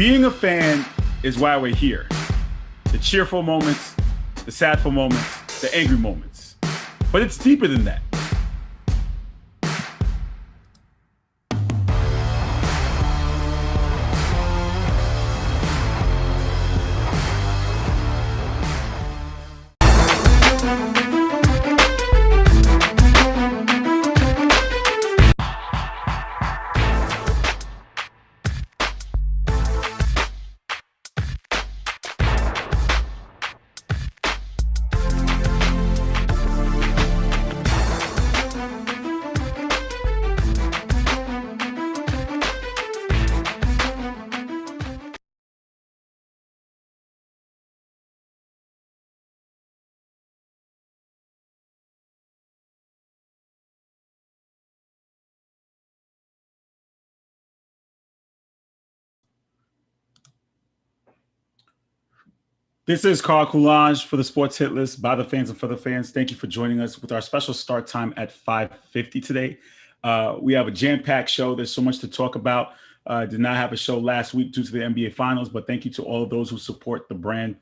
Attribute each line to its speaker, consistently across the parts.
Speaker 1: Being a fan is why we're here. The cheerful moments, the sadful moments, the angry moments. But it's deeper than that. This is Carl Coulage for the Sports Hit List by the fans and for the fans. Thank you for joining us with our special start time at 5:50 today. We have a jam-packed show. There's so much to talk about. Did not have a show last week due to the NBA Finals, but thank you to all of those who support the brand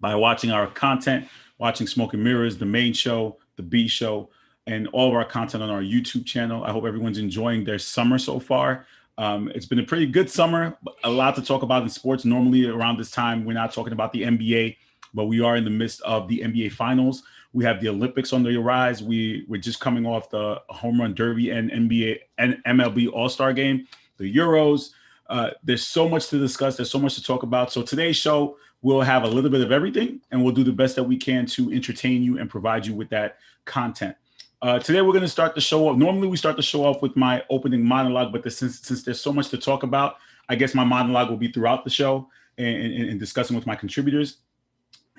Speaker 1: by watching our content, watching Smoke and Mirrors, the main show, the B show, and all of our content on our YouTube channel. I hope everyone's enjoying their summer so far. It's been a pretty good summer, a lot to talk about in sports. Normally around this time, we're not talking about the NBA, but we are in the midst of the NBA Finals. We have the Olympics on the rise. We're just coming off the home run derby and NBA and MLB All-Star game, the Euros. There's so much to discuss. There's so much to talk about. So today's show, we'll have a little bit of everything, and we'll do the best that we can to entertain you and provide you with that content. Today, we're going to start the show off. Normally, we start the show off with my opening monologue, but since there's so much to talk about, I guess my monologue will be throughout the show and discussing with my contributors.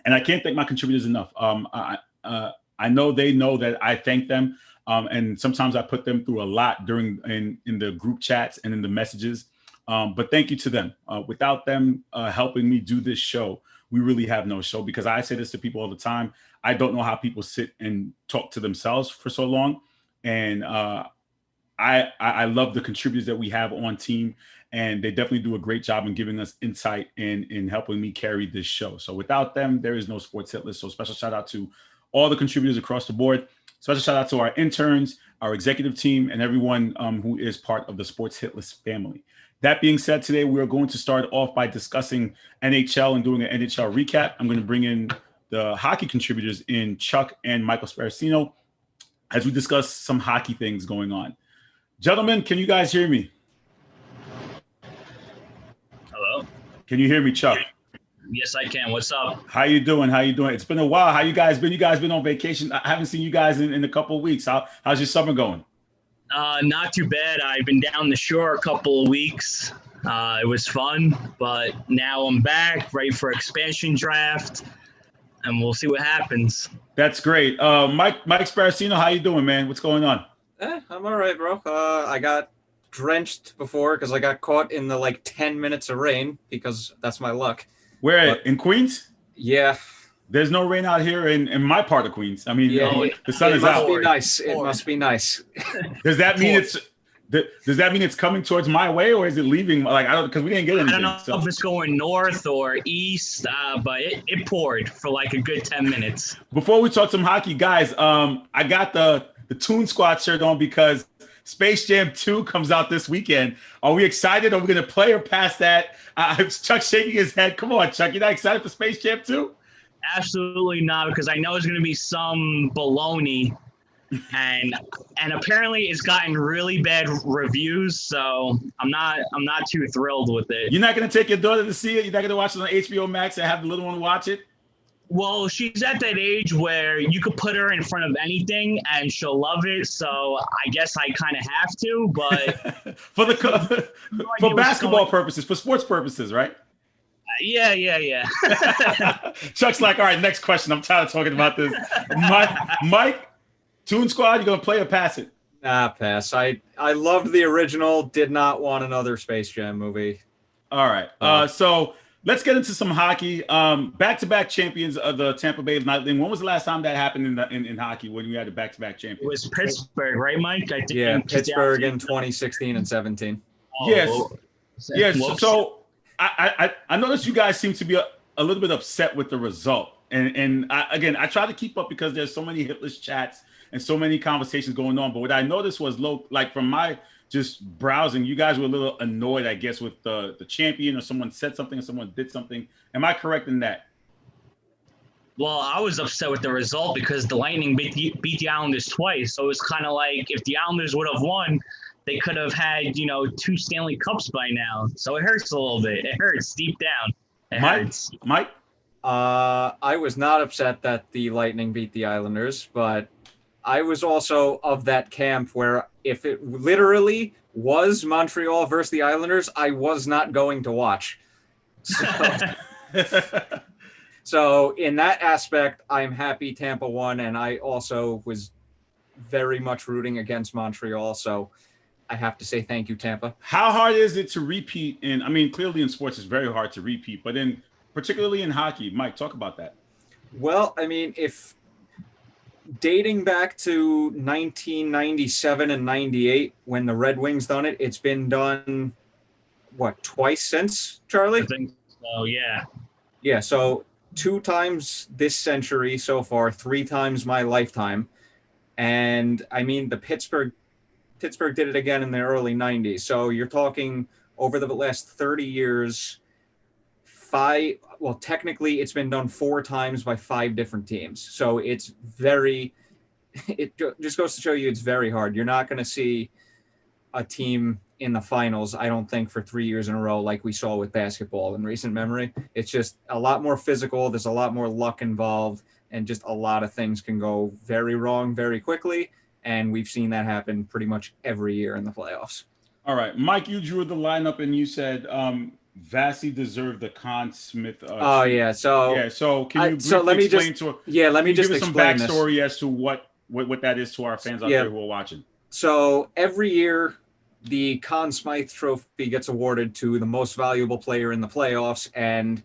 Speaker 1: And I can't thank my contributors enough. I know they know that I thank them, and sometimes I put them through a lot in the group chats and in the messages. But thank you to them. Without them helping me do this show, we really have no show, because I say this to people all the time. I don't know how people sit and talk to themselves for so long. And I love the contributors that we have on team, and they definitely do a great job in giving us insight and in helping me carry this show. So without them, there is no Sports Hit List. So special shout out to all the contributors across the board. Special shout out to our interns, our executive team, and everyone who is part of the Sports Hit List family. That being said, today we are going to start off by discussing NHL and doing an NHL recap. I'm going to bring in the hockey contributors in Chuck and Michael Sparacino as we discuss some hockey things going on. Gentlemen, can you guys hear me?
Speaker 2: Hello.
Speaker 1: Can you hear me, Chuck?
Speaker 2: Yes, I can. What's up?
Speaker 1: How you doing? It's been a while. How you guys been? You guys been on vacation? I haven't seen you guys in a couple of weeks. How's your summer going?
Speaker 2: Not too bad. I've been down the shore a couple of weeks. It was fun, but now I'm back, ready for expansion draft, and we'll see what happens.
Speaker 1: That's great. Mike Sparacino, how you doing, man? What's going on?
Speaker 3: I'm all right, bro. I got drenched before because I got caught in the 10 minutes of rain, because that's my luck.
Speaker 1: Where, in Queens?
Speaker 3: Yeah.
Speaker 1: There's no rain out here in my part of Queens. I mean, the sun is out.
Speaker 3: It must be nice.
Speaker 1: Does that mean it's coming towards my way, or is it leaving? Because we didn't get anything.
Speaker 2: I don't know if it's going north or east, but it poured for a good 10 minutes.
Speaker 1: Before we talk some hockey, guys, I got the Toon Squad shirt on because Space Jam 2 comes out this weekend. Are we excited? Are we going to play or pass that? Chuck's shaking his head. Come on, Chuck. You're not excited for Space Jam 2?
Speaker 2: Absolutely not, because I know it's going to be some baloney, and apparently it's gotten really bad reviews. So I'm not too thrilled with it.
Speaker 1: You're not going to take your daughter to see it? You're not going to watch it on HBO Max and have the little one watch it?
Speaker 2: Well, she's at that age where you could put her in front of anything and she'll love it. So I guess I kind of have to, but
Speaker 1: for basketball purposes, for sports purposes, right?
Speaker 2: Yeah.
Speaker 1: Chuck's like, all right, next question. I'm tired of talking about this. Mike, Toon Squad, you gonna play or pass it?
Speaker 3: Pass. I loved the original. Did not want another Space Jam movie.
Speaker 1: All right. So let's get into some hockey. Back-to-back champions of the Tampa Bay Lightning. When was the last time that happened in hockey, when we had a back-to-back champion?
Speaker 2: It was Pittsburgh, right, Mike? I think
Speaker 3: Pittsburgh in 2016 and 17.
Speaker 1: Yes. Yes. So I noticed you guys seem to be a little bit upset with the result. And again, I try to keep up because there's so many hitless chats and so many conversations going on. But what I noticed was like from my just browsing, you guys were a little annoyed, I guess, with the champion, or someone said something or someone did something. Am I correct in that?
Speaker 2: Well, I was upset with the result because the Lightning beat the Islanders twice. So it was kind of like if the Islanders would have won, they could have had, 2 Stanley Cups by now. So it hurts a little bit. It hurts deep down. It hurts.
Speaker 1: Mike?
Speaker 3: I was not upset that the Lightning beat the Islanders, but I was also of that camp where if it literally was Montreal versus the Islanders, I was not going to watch. So in that aspect, I'm happy Tampa won, and I also was very much rooting against Montreal. So I have to say thank you, Tampa.
Speaker 1: How hard is it to repeat clearly in sports it's very hard to repeat, but particularly in hockey? Mike, talk about that.
Speaker 3: Well, if dating back to 1997 and 98 when the Red Wings done it, it's been done, twice since, Charlie?
Speaker 2: I think so, yeah.
Speaker 3: Yeah, so 2 times this century so far, 3 times my lifetime. And the Pittsburgh did it again in the early 90s. So you're talking over the last 30 years, technically it's been done 4 times by 5 different teams. So it just goes to show you it's very hard. You're not going to see a team in the finals, I don't think, for 3 years in a row like we saw with basketball in recent memory. It's just a lot more physical. There's a lot more luck involved, and just a lot of things can go very wrong very quickly. And we've seen that happen pretty much every year in the playoffs.
Speaker 1: All right, Mike, you drew the lineup and you said Vasi deserved the Conn Smith.
Speaker 3: So
Speaker 1: can you briefly explain
Speaker 3: let me just
Speaker 1: give us some backstory as to what that is to our fans out there who are watching.
Speaker 3: So every year, the Conn Smythe Trophy gets awarded to the most valuable player in the playoffs, and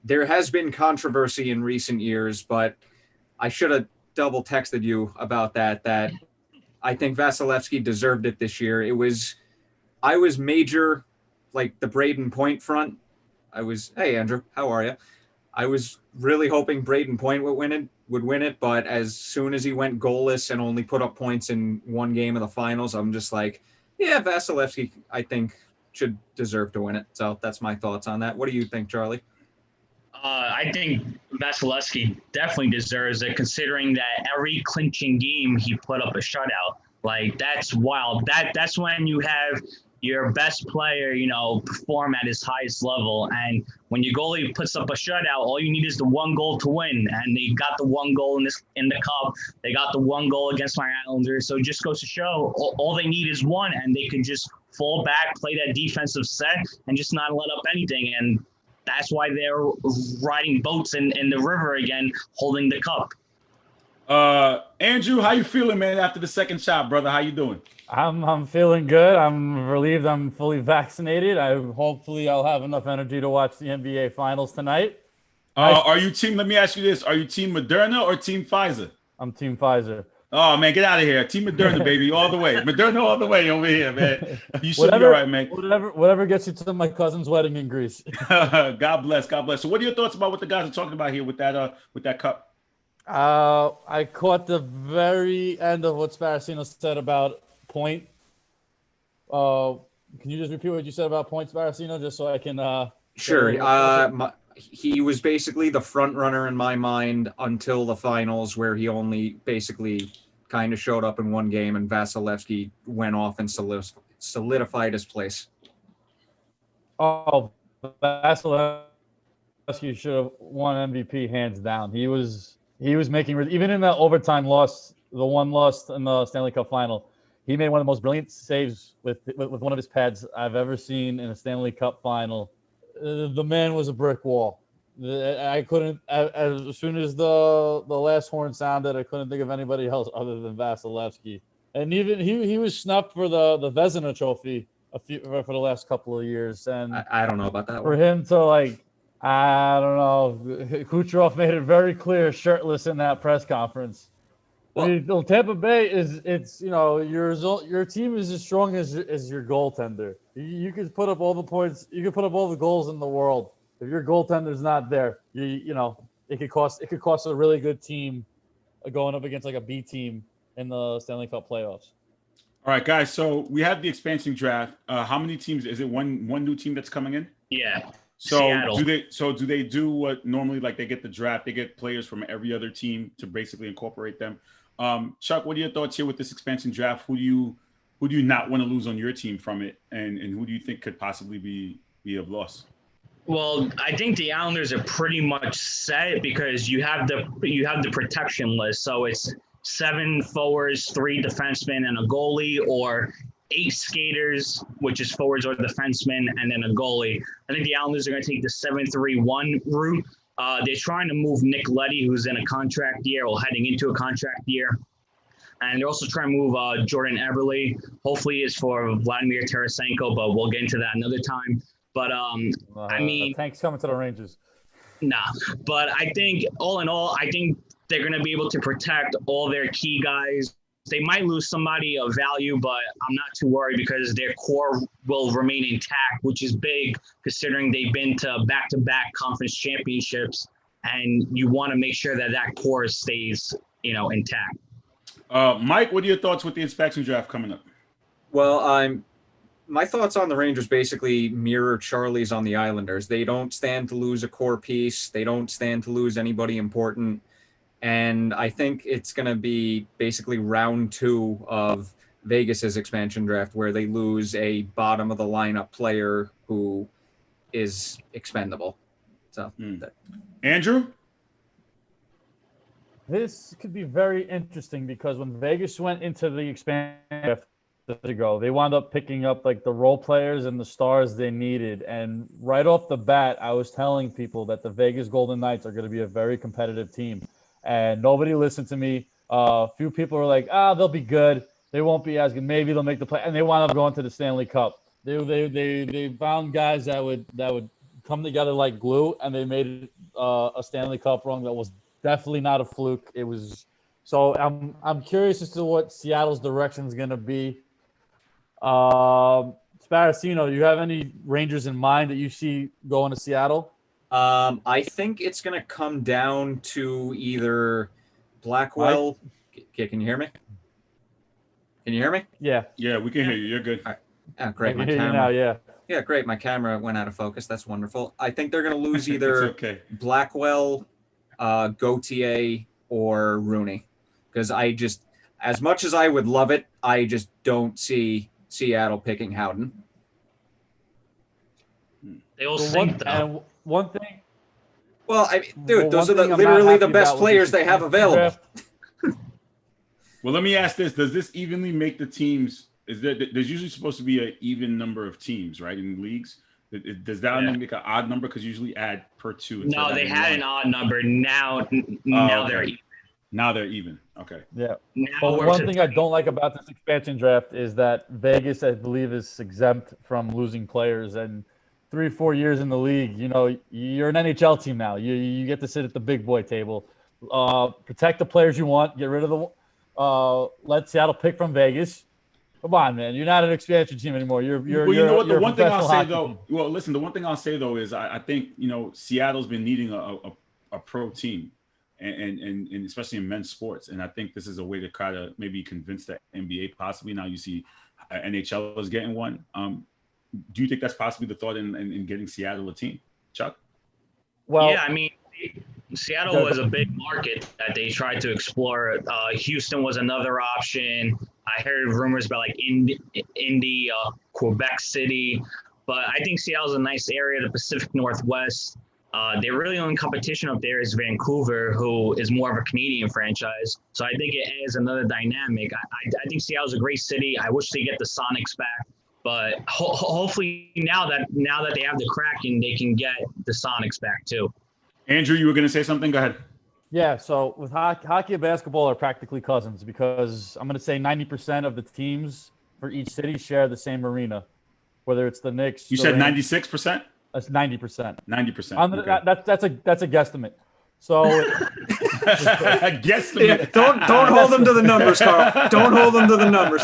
Speaker 3: there has been controversy in recent years, but I should have double texted you about that I think Vasilevsky deserved it this year. I was major, like the Braden Point front. Hey Andrew, how are you? I was really hoping Braden Point would win it, but as soon as he went goalless and only put up points in 1 game of the finals, I'm just like, yeah, Vasilevsky, I think, should deserve to win it. So that's my thoughts on that. What do you think, Charlie?
Speaker 2: I think Vasilevsky definitely deserves it, considering that every clinching game he put up a shutout. Like, that's wild. That's when you have your best player, perform at his highest level. And when your goalie puts up a shutout, all you need is the 1 goal to win. And they got the 1 goal in the cup. They got the 1 goal against my Islanders. So it just goes to show all they need is 1, and they can just fall back, play that defensive set, and just not let up anything. And that's why they're riding boats in the river again, holding the cup.
Speaker 1: Andrew, how you feeling, man, after the second shot, brother? How you doing?
Speaker 4: I'm feeling good. I'm relieved I'm fully vaccinated. Hopefully I'll have enough energy to watch the NBA Finals tonight.
Speaker 1: Are you team? Let me ask you this: are you team Moderna or team Pfizer?
Speaker 4: I'm team Pfizer.
Speaker 1: Oh man, get out of here! Team Moderna, baby, all the way. Moderna, all the way over here, man. You should be all right, man.
Speaker 4: Whatever gets you to my cousin's wedding in Greece.
Speaker 1: God bless, God bless. So, what are your thoughts about what the guys are talking about here with that cup?
Speaker 4: I caught the very end of what Sparacino said about Point. Can you just repeat what you said about Point, Sparacino, just so I can?
Speaker 3: Sure. He was basically the front runner in my mind until the finals, where he only basically kind of showed up in 1 game, and Vasilevsky went off and solidified his place.
Speaker 4: Oh, Vasilevsky should have won MVP hands down. He was making, even in that overtime loss, the 1 loss in the Stanley Cup final, he made one of the most brilliant saves with one of his pads I've ever seen in a Stanley Cup final. The man was a brick wall. I couldn't, as soon as the last horn sounded, I couldn't think of anybody else other than Vasilevsky. And even he was snubbed for the Vezina Trophy for the last couple of years. And
Speaker 3: I don't know about that
Speaker 4: for
Speaker 3: one.
Speaker 4: him to, like, I don't know, Kucherov made it very clear, shirtless in that press conference. I mean, Tampa Bay it's your team is as strong as your goaltender. You could put up all the points, you could put up all the goals in the world. If your goaltender's not there, it could cost a really good team going up against like a B team in the Stanley Cup playoffs.
Speaker 1: All right, guys. So we have the expansion draft. How many teams? Is it one new team that's coming in?
Speaker 2: Yeah.
Speaker 1: So
Speaker 2: Seattle.
Speaker 1: do they do what normally, like they get the draft, they get players from every other team to basically incorporate them? Chuck, what are your thoughts here with this expansion draft? Who do you not want to lose on your team from it, and who do you think could possibly be of loss?
Speaker 2: Well, I think the Islanders are pretty much set because you have the protection list. So it's 7 forwards, 3 defensemen, and a goalie, or 8 skaters, which is forwards or defensemen, and then a goalie. I think the Islanders are going to take the 7-3-1 route. They're trying to move Nick Leddy, who's in a contract year or heading into a contract year. And they're also trying to move Jordan Eberle. Hopefully it's for Vladimir Tarasenko, but we'll get into that another time. But, I mean...
Speaker 4: Thanks coming to the Rangers.
Speaker 2: Nah. But I think, all in all, I think they're going to be able to protect all their key guys. They might lose somebody of value, but I'm not too worried because their core will remain intact, which is big considering they've been to back-to-back conference championships, and you want to make sure that core stays, intact.
Speaker 1: Mike, what are your thoughts with the expansion draft coming up?
Speaker 3: Well, my thoughts on the Rangers basically mirror Charlie's on the Islanders. They don't stand to lose a core piece. They don't stand to lose anybody important. And I think it's going to be basically round 2 of Vegas's expansion draft where they lose a bottom of the lineup player who is expendable. So,
Speaker 1: Andrew?
Speaker 4: This could be very interesting because when Vegas went into the expansion draft ago, they wound up picking up like the role players and the stars they needed. And right off the bat, I was telling people that the Vegas Golden Knights are going to be a very competitive team. And nobody listened to me. A few people were like, they'll be good. They won't be as good. Maybe they'll make the play. And they wound up going to the Stanley Cup. They found guys that would come together like glue, and they made a Stanley Cup run that was definitely not a fluke. It was so. I'm curious as to what Seattle's direction is going to be. Sparacino, do you have any Rangers in mind that you see going to Seattle?
Speaker 3: I think it's going to come down to either Blackwell. Okay, can you hear me? Can you hear me?
Speaker 4: Yeah.
Speaker 1: Yeah, we can hear you. You're good.
Speaker 3: All right. Oh, great.
Speaker 4: My camera. Now, yeah.
Speaker 3: Yeah, great. My camera went out of focus. That's wonderful. I think they're going to lose either Blackwell, Gauthier, or Rooney. Because as much as I would love it, I just don't see Seattle picking Howden.
Speaker 2: They all stink, though.
Speaker 4: One thing.
Speaker 3: Well, dude, those are literally the best players they have available.
Speaker 1: Well, let me ask this: does this evenly make the teams? There's usually supposed to be an even number of teams, right, in leagues? Does that make an odd number? Because usually add per 2.
Speaker 2: No, they had an odd number. Now they're even.
Speaker 1: Now they're even. Okay.
Speaker 4: Yeah. But one thing I don't like about this expansion draft is that Vegas, I believe, is exempt from losing players. And 3-4 years in the league, you're an NHL team now. You get to sit at the big boy table. Protect the players you want. Get rid of let Seattle pick from Vegas. Come on, man. You're not an expansion team anymore. Well,
Speaker 1: you know what? The one thing I'll say though. Well, listen. The one thing I'll say though is I think Seattle's been needing a pro team, and especially in men's sports. And I think this is a way to kind of maybe convince the NBA possibly. Now you see NHL is getting one. Do you think that's possibly the thought in getting Seattle a team, Chuck?
Speaker 2: Well, yeah, I mean, Seattle was a big market that they tried to explore. Houston was another option. I heard rumors about like Indy, Quebec City, but I think Seattle's a nice area, the Pacific Northwest. Their really only competition up there is Vancouver, who is more of a Canadian franchise. So I think it adds another dynamic. I think Seattle's a great city. I wish they get the Sonics back, but hopefully now that they have the Kraken, they can get the Sonics back too.
Speaker 1: Andrew, you were going to say something? Go ahead.
Speaker 4: Yeah, so with hockey and basketball are practically cousins because I'm going to say 90% of the teams for each city share the same arena, whether it's the Knicks.
Speaker 1: You said 96%?
Speaker 4: That's 90%.
Speaker 1: 90%.
Speaker 4: Okay. That's a guesstimate. So
Speaker 1: Guess
Speaker 3: Yeah, don't hold them to the numbers, Carl. Don't hold them to the numbers.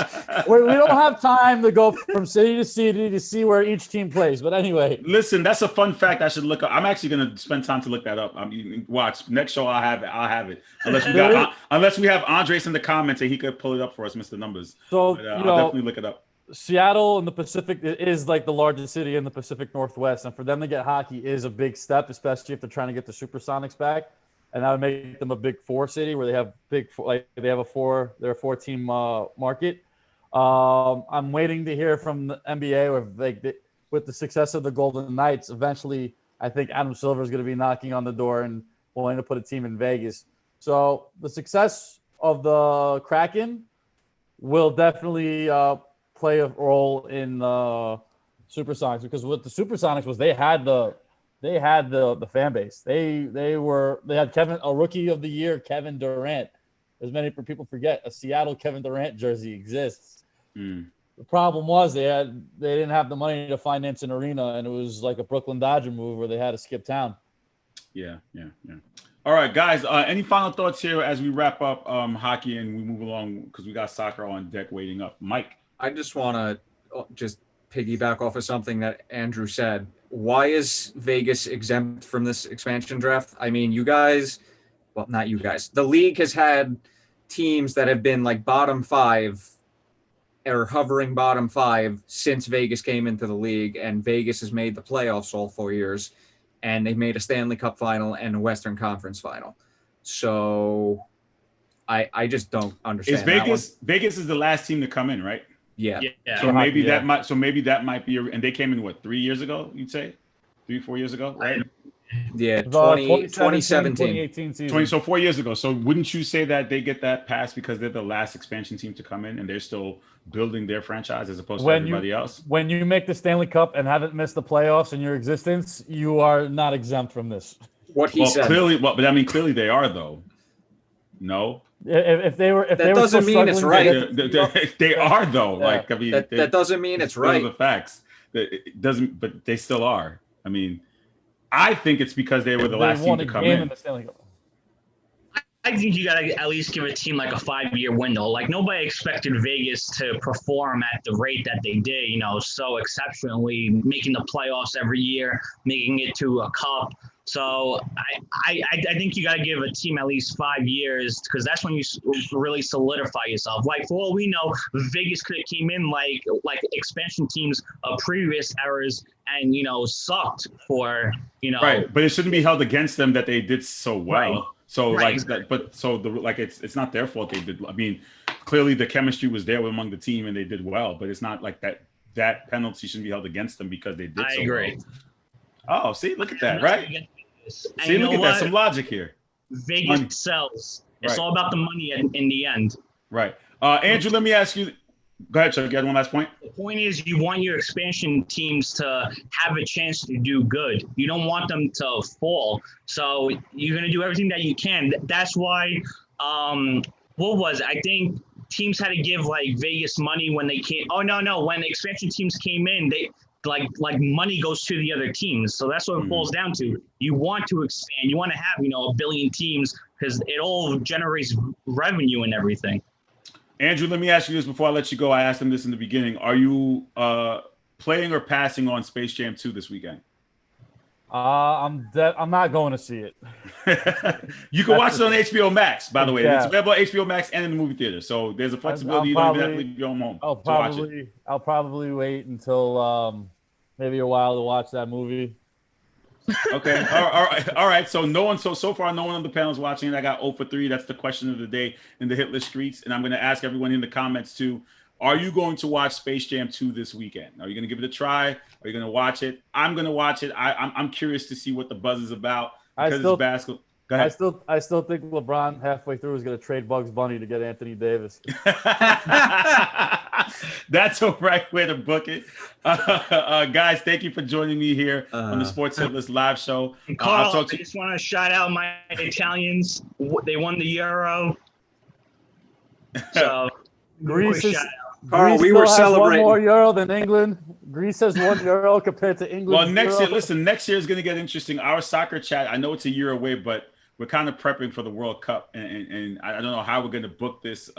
Speaker 4: We don't have time to go from city to city to see where each team plays. But anyway,
Speaker 1: listen, that's a fun fact I should look up. I'm actually going to spend time to look that up. I mean, watch next show. I'll have it. Unless we have Andres in the comments and he could pull it up for us, Mr. Numbers.
Speaker 4: So
Speaker 1: I'll definitely look it up.
Speaker 4: Seattle in the Pacific is like the largest city in the Pacific Northwest, and for them to get hockey is a big step, especially if they're trying to get the Supersonics back, and that would make them a Big Four city where they have they're a 4-team market. I'm waiting to hear from the NBA with the success of the Golden Knights. Eventually, I think Adam Silver is going to be knocking on the door and willing to put a team in Vegas. So the success of the Kraken will definitely play a role in Supersonics, because what the Supersonics was, they had the fan base. They had a rookie of the year, Kevin Durant. As many people forget, a Seattle Kevin Durant jersey exists. The problem was they didn't have the money to finance an arena, and it was like a Brooklyn Dodger move where they had to skip town.
Speaker 1: Yeah. All right, guys. Any final thoughts here as we wrap up hockey and we move along, because we got soccer on deck waiting up. Mike.
Speaker 3: I just want to just piggyback off of something that Andrew said. Why is Vegas exempt from this expansion draft? I mean, you guys, well, not you guys. The league has had teams that have been like bottom 5 or hovering bottom 5 since Vegas came into the league, and Vegas has made the playoffs all 4 years, and they've made a Stanley Cup final and a Western Conference final. So I just don't understand.
Speaker 1: Vegas is the last team to come in, right?
Speaker 3: Yeah.
Speaker 1: So maybe that might be, and they came in what, 3 years ago? You'd say 3-4 years ago, right?
Speaker 3: Yeah, 2017,
Speaker 4: 2018 season.
Speaker 1: So 4 years ago. So wouldn't you say that they get that pass because they're the last expansion team to come in and they're still building their franchise as opposed to everybody else?
Speaker 4: When you make the Stanley Cup and haven't missed the playoffs in your existence, you are not exempt from this.
Speaker 3: What he said.
Speaker 1: Clearly they are, though. No.
Speaker 4: If they were,
Speaker 3: that doesn't mean it's right.
Speaker 1: They are, though.
Speaker 4: Yeah.
Speaker 1: Like, I mean,
Speaker 3: that doesn't mean it's right.
Speaker 1: The facts. It doesn't, but they still are. I mean, I think it's because they were the last team to come in.
Speaker 2: I think you got to at least give a team like a 5-year window. Like, nobody expected Vegas to perform at the rate that they did, so exceptionally, making the playoffs every year, making it to a cup. So I think you got to give a team at least 5 years, because that's when you really solidify yourself. Like, for all we know, Vegas could have came in like expansion teams of previous eras and, sucked for,
Speaker 1: Right, but it shouldn't be held against them that they did so well.
Speaker 2: Right.
Speaker 1: So
Speaker 2: right.
Speaker 1: it's not their fault they did. I mean, clearly the chemistry was there among the team and they did well, but it's not like that penalty shouldn't be held against them because they did so
Speaker 2: agree.
Speaker 1: well. Oh, see, look at that, right? See, look at that. Some logic here.
Speaker 2: Vegas sells. It's all about the money in the end.
Speaker 1: Right. Andrew, let me ask you. Go ahead, Chuck. You had one last point?
Speaker 2: The point is, you want your expansion teams to have a chance to do good. You don't want them to fall. So you're going to do everything that you can. That's why, I think teams had to give like Vegas money when they came. Oh, no. When the expansion teams came in, they like money goes to the other teams. So that's what it boils down to. You want to expand. You want to have, a billion teams because it all generates revenue and everything.
Speaker 1: Andrew, let me ask you this before I let you go. I asked him this in the beginning. Are you playing or passing on Space Jam 2 this weekend?
Speaker 4: I'm not going to see it.
Speaker 1: You can watch it on HBO Max, by the way. It's available on HBO Max and in the movie theater. So there's a flexibility. You don't even have to leave your own home.
Speaker 4: I'll probably wait until maybe a while to watch that movie.
Speaker 1: Okay. All right. So so far no one on the panel is watching it. I got 0 for 3. That's the question of the day in the hit list streets. And I'm going to ask everyone in the comments too. Are you going to watch Space Jam 2 this weekend? Are you going to give it a try? Are you going to watch it? I'm going to watch it. I'm curious to see what the buzz is about because it's basketball. Go ahead.
Speaker 4: I still think LeBron halfway through is going to trade Bugs Bunny to get Anthony Davis.
Speaker 1: That's a right way to book it. Guys, thank you for joining me here on the Sports Hit List live show.
Speaker 2: Carl, I just want to shout out my Italians. They won the Euro. So
Speaker 4: Greece
Speaker 3: we were celebrating.
Speaker 4: 1 more Euro than England. Greece has 1 Euro compared to England.
Speaker 1: Well, next year is going to get interesting. Our soccer chat, I know it's a year away, but we're kind of prepping for the World Cup, and I don't know how we're going to book this,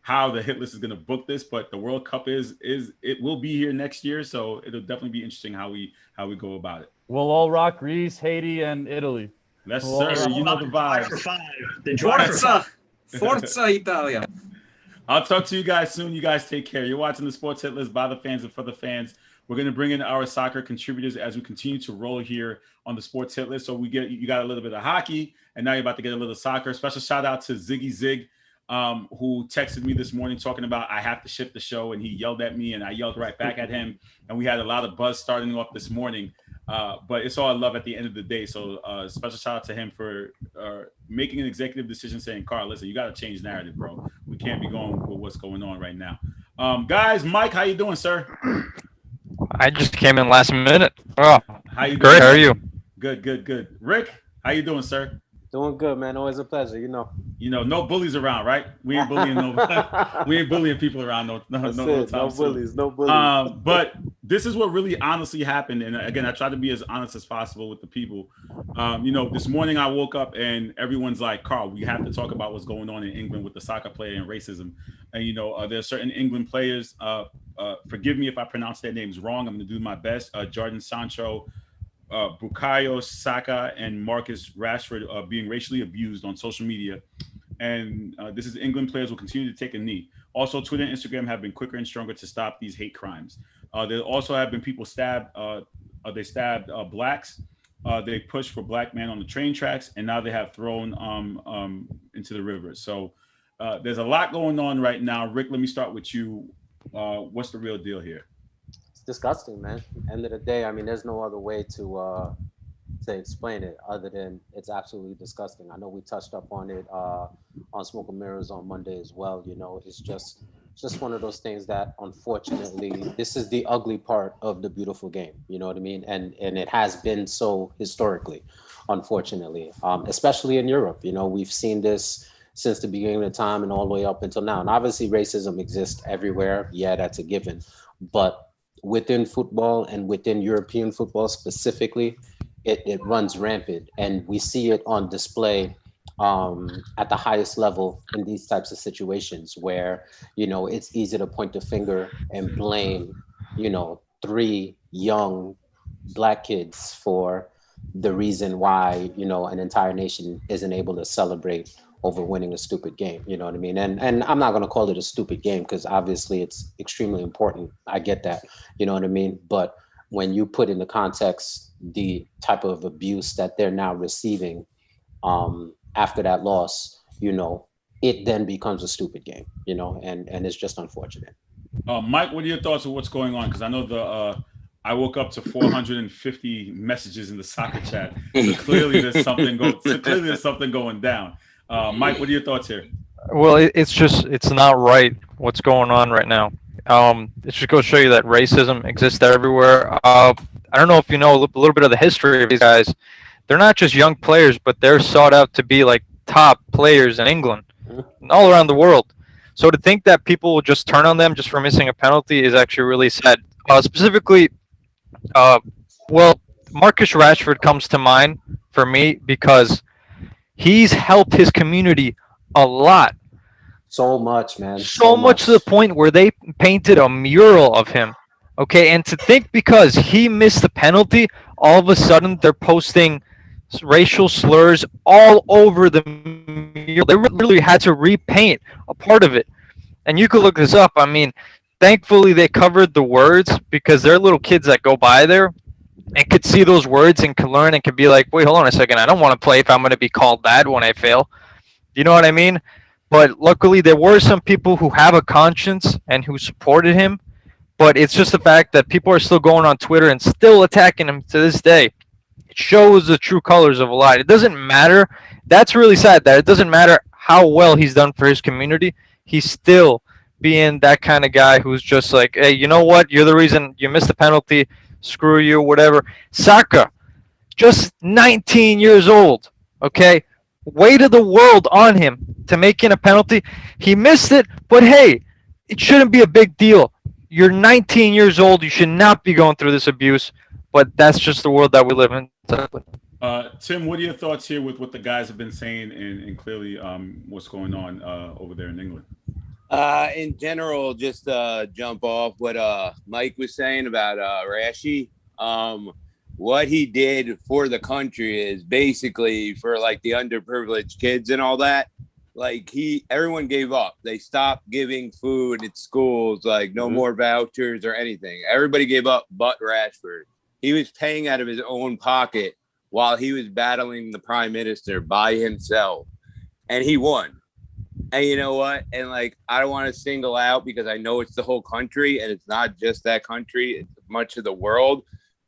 Speaker 1: how the hit list is going to book this, but the World Cup is it will be here next year, so it'll definitely be interesting how we go about it.
Speaker 4: We'll all rock Greece, Haiti, and Italy.
Speaker 1: Yes, sir. You know the vibes.
Speaker 2: The drive for five.
Speaker 3: Forza Italia.
Speaker 1: I'll talk to you guys soon. You guys take care. You're watching the Sports Hit List by the fans and for the fans. We're going to bring in our soccer contributors as we continue to roll here on the Sports Hit List. So you got a little bit of hockey, and now you're about to get a little soccer. Special shout out to Ziggy Zig, who texted me this morning talking about I have to ship the show, and he yelled at me, and I yelled right back at him, and we had a lot of buzz starting off this morning. But it's all love at the end of the day. So special shout out to him for making an executive decision saying, Carl, listen, you got to change narrative, bro. We can't be going with what's going on right now. Guys, Mike, how you doing, sir?
Speaker 5: I just came in last minute. Oh,
Speaker 1: how you doing?
Speaker 5: Great. How are you?
Speaker 1: Good. Rick, how you doing, sir?
Speaker 6: Doing good, man. Always a pleasure.
Speaker 1: No bullies around, right? We ain't bullying we ain't bullying people around. No
Speaker 6: bullies.
Speaker 1: But this is what really honestly happened. And again, I try to be as honest as possible with the people. This morning I woke up and everyone's like, Carl, we have to talk about what's going on in England with the soccer player and racism. And there's certain England players. Forgive me if I pronounce their names wrong. I'm going to do my best. Jadon Sancho, Bukayo Saka, and Marcus Rashford being racially abused on social media. And this is England players will continue to take a knee. Also, Twitter and Instagram have been quicker and stronger to stop these hate crimes. There also have been people stabbed. They stabbed blacks. They pushed for black men on the train tracks, and now they have thrown into the river. So there's a lot going on right now. Rick, let me start with you. What's the real deal here?
Speaker 6: It's disgusting, man. End of the day, I mean, there's no other way to explain it other than it's absolutely disgusting. I know we touched up on it on Smoke and Mirrors on Monday as well. It's just one of those things that unfortunately this is the ugly part of the beautiful game. You know what I mean? And it has been so historically, unfortunately, especially in Europe. We've seen this since the beginning of time and all the way up until now. And obviously racism exists everywhere. Yeah, that's a given. But within football and within European football specifically, it runs rampant, and we see it on display at the highest level in these types of situations where, it's easy to point the finger and blame, 3 young black kids for the reason why, an entire nation isn't able to celebrate over winning a stupid game. You know what I mean? And I'm not going to call it a stupid game because obviously it's extremely important. I get that. You know what I mean? But when you put into context the type of abuse that they're now receiving after that loss, it then becomes a stupid game, and it's just unfortunate.
Speaker 1: Mike, what are your thoughts on what's going on? Because I know I woke up to 450 messages in the soccer chat. So clearly there's something going down. Mike, what are your thoughts here?
Speaker 5: Well, it's not right what's going on right now. It just goes to show you that racism exists everywhere. I don't know if you know a little bit of the history of these guys. They're not just young players, but they're sought out to be like top players in England, all around the world. So to think that people will just turn on them just for missing a penalty is actually really sad. Specifically, Marcus Rashford comes to mind for me because he's helped his community a lot.
Speaker 6: So much, man.
Speaker 5: So much to the point where they painted a mural of him. Okay, and to think because he missed the penalty, all of a sudden they're posting racial slurs all over the mural. They literally had to repaint a part of it. And you could look this up. I mean, thankfully they covered the words because there are little kids that go by there and could see those words and can learn and can be like, wait, hold on a second. I don't want to play if I'm going to be called that when I fail. You know what I mean? But luckily there were some people who have a conscience and who supported him. But it's just the fact that people are still going on Twitter and still attacking him to this day. It shows the true colors of a lie. It doesn't matter. That's really sad that it doesn't matter how well he's done for his community. He's still being that kind of guy who's just like, hey, you know what? You're the reason you missed the penalty. Screw you, whatever. Saka, just 19 years old, okay? Weight of the world on him to making a penalty. He missed it, but hey, it shouldn't be a big deal. You're 19 years old. You should not be going through this abuse, but that's just the world that we live in.
Speaker 1: Tim, what are your thoughts here with what the guys have been saying and clearly what's going on over there in England?
Speaker 7: In general, just jump off what Mike was saying about Rashi. What he did for the country is basically for like the underprivileged kids and all that. Like everyone gave up. They stopped giving food at schools, like no more vouchers or anything. Everybody gave up but Rashford. He was paying out of his own pocket while he was battling the prime minister by himself, and he won. And you know what? And like, I don't want to single out because I know it's the whole country and it's not just that country, it's much of the world.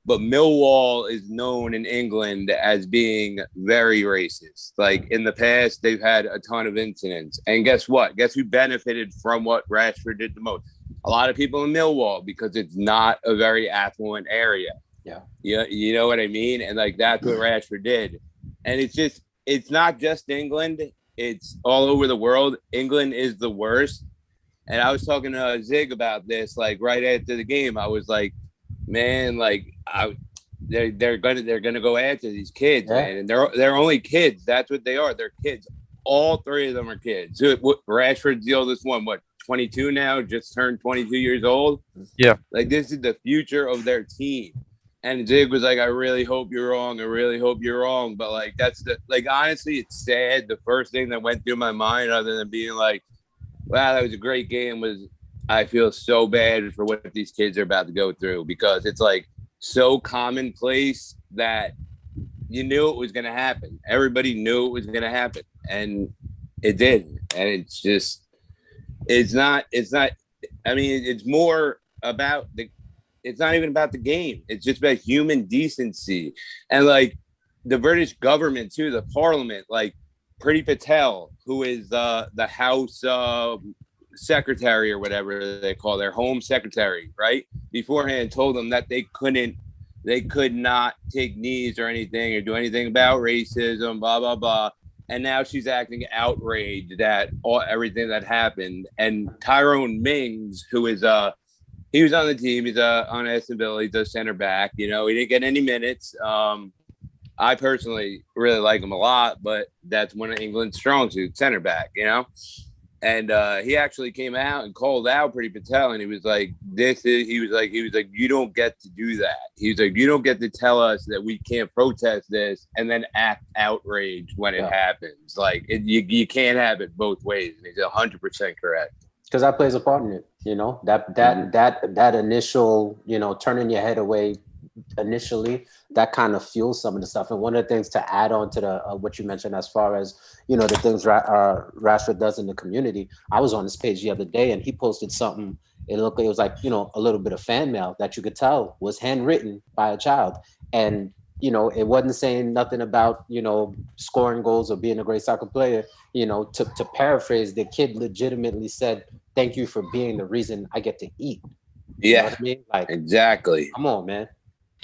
Speaker 7: But Millwall is known in England as being very racist. Like in the past, they've had a ton of incidents. And guess what? Guess who benefited from what Rashford did the most? A lot of people in Millwall, because it's not a very affluent area.
Speaker 6: Yeah.
Speaker 7: You know what I mean? And like, that's what Rashford did. And it's not just England. It's all over the world. England is the worst. And I was talking to Zig about this, like right after the game. I was like, man, like they're gonna go after these kids, man. And they're only kids. That's what they are. They're kids. All three of them are kids. Rashford's the oldest one, 22 now, just turned 22 years old.
Speaker 5: Yeah.
Speaker 7: Like this is the future of their team. And Zig was like, I really hope you're wrong. I really hope you're wrong. But like, honestly, it's sad. The first thing that went through my mind, other than being like, wow, that was a great game, was I feel so bad for what these kids are about to go through, because it's like so commonplace that you knew it was going to happen. Everybody knew it was going to happen, and it did. And it's not, I mean, it's more about it's not even about the game. It's just about human decency. And like the British government too, the parliament, like Priti Patel, who is the House secretary or whatever they call their home secretary, right? Beforehand told them that they could not take knees or anything or do anything about racism, blah, blah, blah. And now she's acting outraged at everything that happened. And Tyrone Mings, who is he was on the team. He's on Aston Villa. He's a center back. You know, he didn't get any minutes. I personally really like him a lot, but that's one of England's strong suits, center back, you know? And he actually came out and called out Priti Patel, and he was like, he was like, you don't get to do that. He was like, you don't get to tell us that we can't protest this and then act outraged when it happens. Like, you can't have it both ways. And he's 100% correct.
Speaker 6: Because that plays a part in it, you know, that initial, you know, turning your head away initially, that kind of fuels some of the stuff. And one of the things to add on to the what you mentioned as far as, you know, the things Rashford does in the community. I was on his page the other day and he posted something. It was like, you know, a little bit of fan mail that you could tell was handwritten by a child. And, you know, it wasn't saying nothing about, you know, scoring goals or being a great soccer player. You know, to paraphrase, the kid legitimately said, "Thank you for being the reason I get to eat." You know what I mean? Like,
Speaker 7: exactly.
Speaker 6: Come on, man.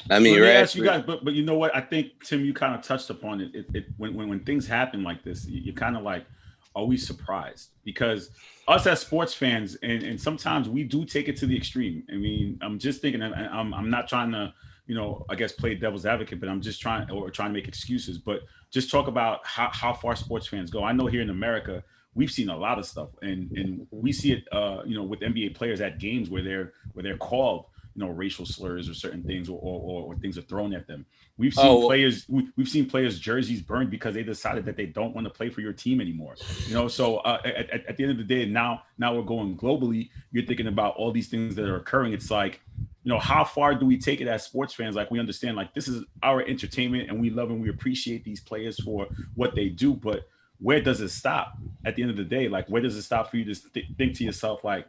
Speaker 7: I mean,
Speaker 1: ask you guys, but you know what? I think, Tim, you kind of touched upon it. When things happen like this, you're kind of like always surprised, because us as sports fans, and sometimes we do take it to the extreme. I mean, I'm just thinking, I'm not trying to, you know, I guess play devil's advocate, but I'm just trying to make excuses. But just talk about how far sports fans go. I know here in America, we've seen a lot of stuff, and we see it, you know, with NBA players at games where they're called, you know, racial slurs or certain things, or things are thrown at them. We've seen players' jerseys burned because they decided that they don't want to play for your team anymore. You know, so at the end of the day, now we're going globally. You're thinking about all these things that are occurring. It's like, you know, how far do we take it as sports fans? Like, we understand, like, this is our entertainment, and we love and we appreciate these players for what they do, but where does it stop at the end of the day? Like, where does it stop for you to think to yourself, like,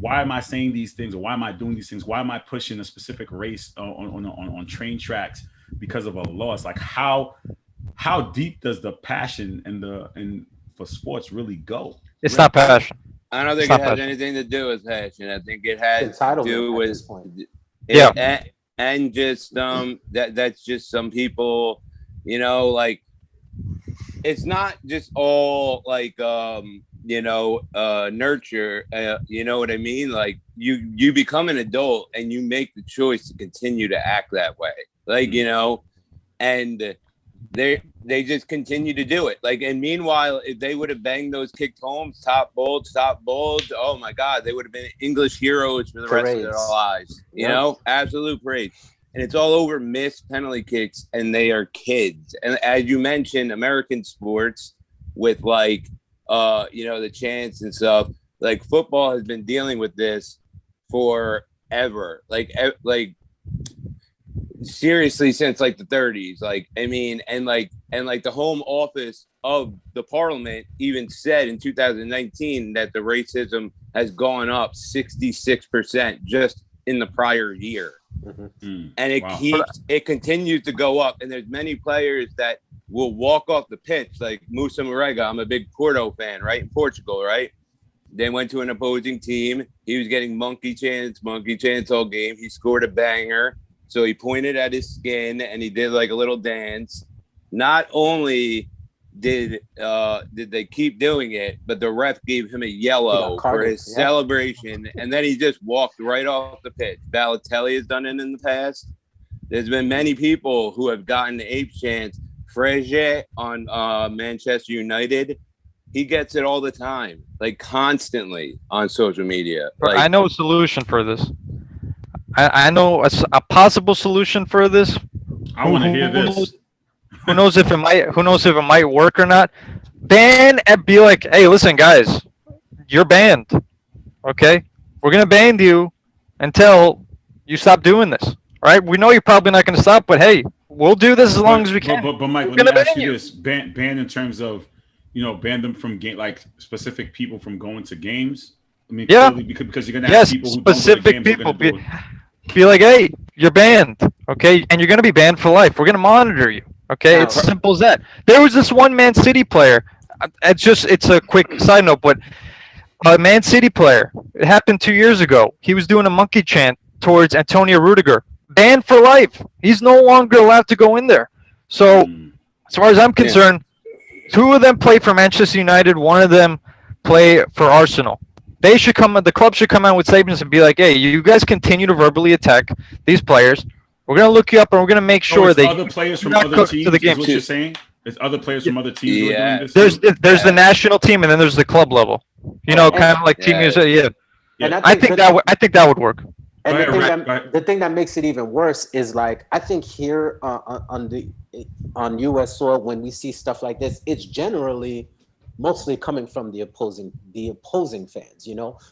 Speaker 1: why am I saying these things, or why am I doing these things? Why am I pushing a specific race on train tracks because of a loss? Like, how deep does the passion and for sports really go?
Speaker 5: It's not passion.
Speaker 7: I don't think it has anything to do with passion. I think it has to do with and just that's just some people, you know, like, it's not just all like you know, nurture, you know what I mean? Like, you become an adult and you make the choice to continue to act that way. Like, you know, and they just continue to do it. Like, and meanwhile, if they would have banged those kicked homes, top bolts, oh my God, they would have been English heroes for the rest of their lives. You know, absolute parade. And it's all over missed penalty kicks, and they are kids. And as you mentioned, American sports with like, the chants and stuff, like football has been dealing with this forever. Like seriously, since like the 30s. Like, I mean, and the home office of the parliament even said in 2019 that the racism has gone up 66% just in the prior year. And it continues to go up. And there's many players that will walk off the pitch, like Musa Marega. I'm a big Porto fan, right? In Portugal, right? They went to an opposing team. He was getting monkey chants all game. He scored a banger. So he pointed at his skin and he did like a little dance. Not only did they keep doing it, but the ref gave him a yellow for his celebration, and then he just walked right off the pitch. Balotelli has done it in the past. There's been many people who have gotten ape chants. Frege on Manchester United, he gets it all the time, like constantly on social media. Like,
Speaker 5: I know a solution for this. I know a possible solution for this.
Speaker 1: I want to hear this.
Speaker 5: Who knows if it might work or not? Ban and be like, hey, listen, guys, you're banned. Okay, we're gonna ban you until you stop doing this. All right? We know you're probably not gonna stop, but hey, we'll do this as long as we can.
Speaker 1: But Mike, let me ask you this: ban in terms of, ban them from like specific people from going to games. I mean, clearly because you're gonna have people who
Speaker 5: specific
Speaker 1: don't go to games.
Speaker 5: Be like, hey, you're banned, okay, and you're gonna be banned for life. We're gonna monitor you, okay? It's simple as that. There was this one Man City player. It's a quick side note, but a Man City player. It happened 2 years ago. He was doing a monkey chant towards Antonio Rudiger. Banned for life. He's no longer allowed to go in there. So, as far as I'm concerned, two of them play for Manchester United. One of them play for Arsenal. They should the club should come out with statements and be like, hey, you guys continue to verbally attack these players. We're going to look you up and we're going to make sure they
Speaker 1: other players from other teams to the game. Is what you're saying? There's other players from other teams who are doing this.
Speaker 5: There's the national team and then there's the club level. Kind of like Team USA. Yeah. And I think that would work.
Speaker 6: And the thing that makes it even worse is, like, I think here on U.S. soil, when we see stuff like this, it's generally mostly coming from the opposing fans,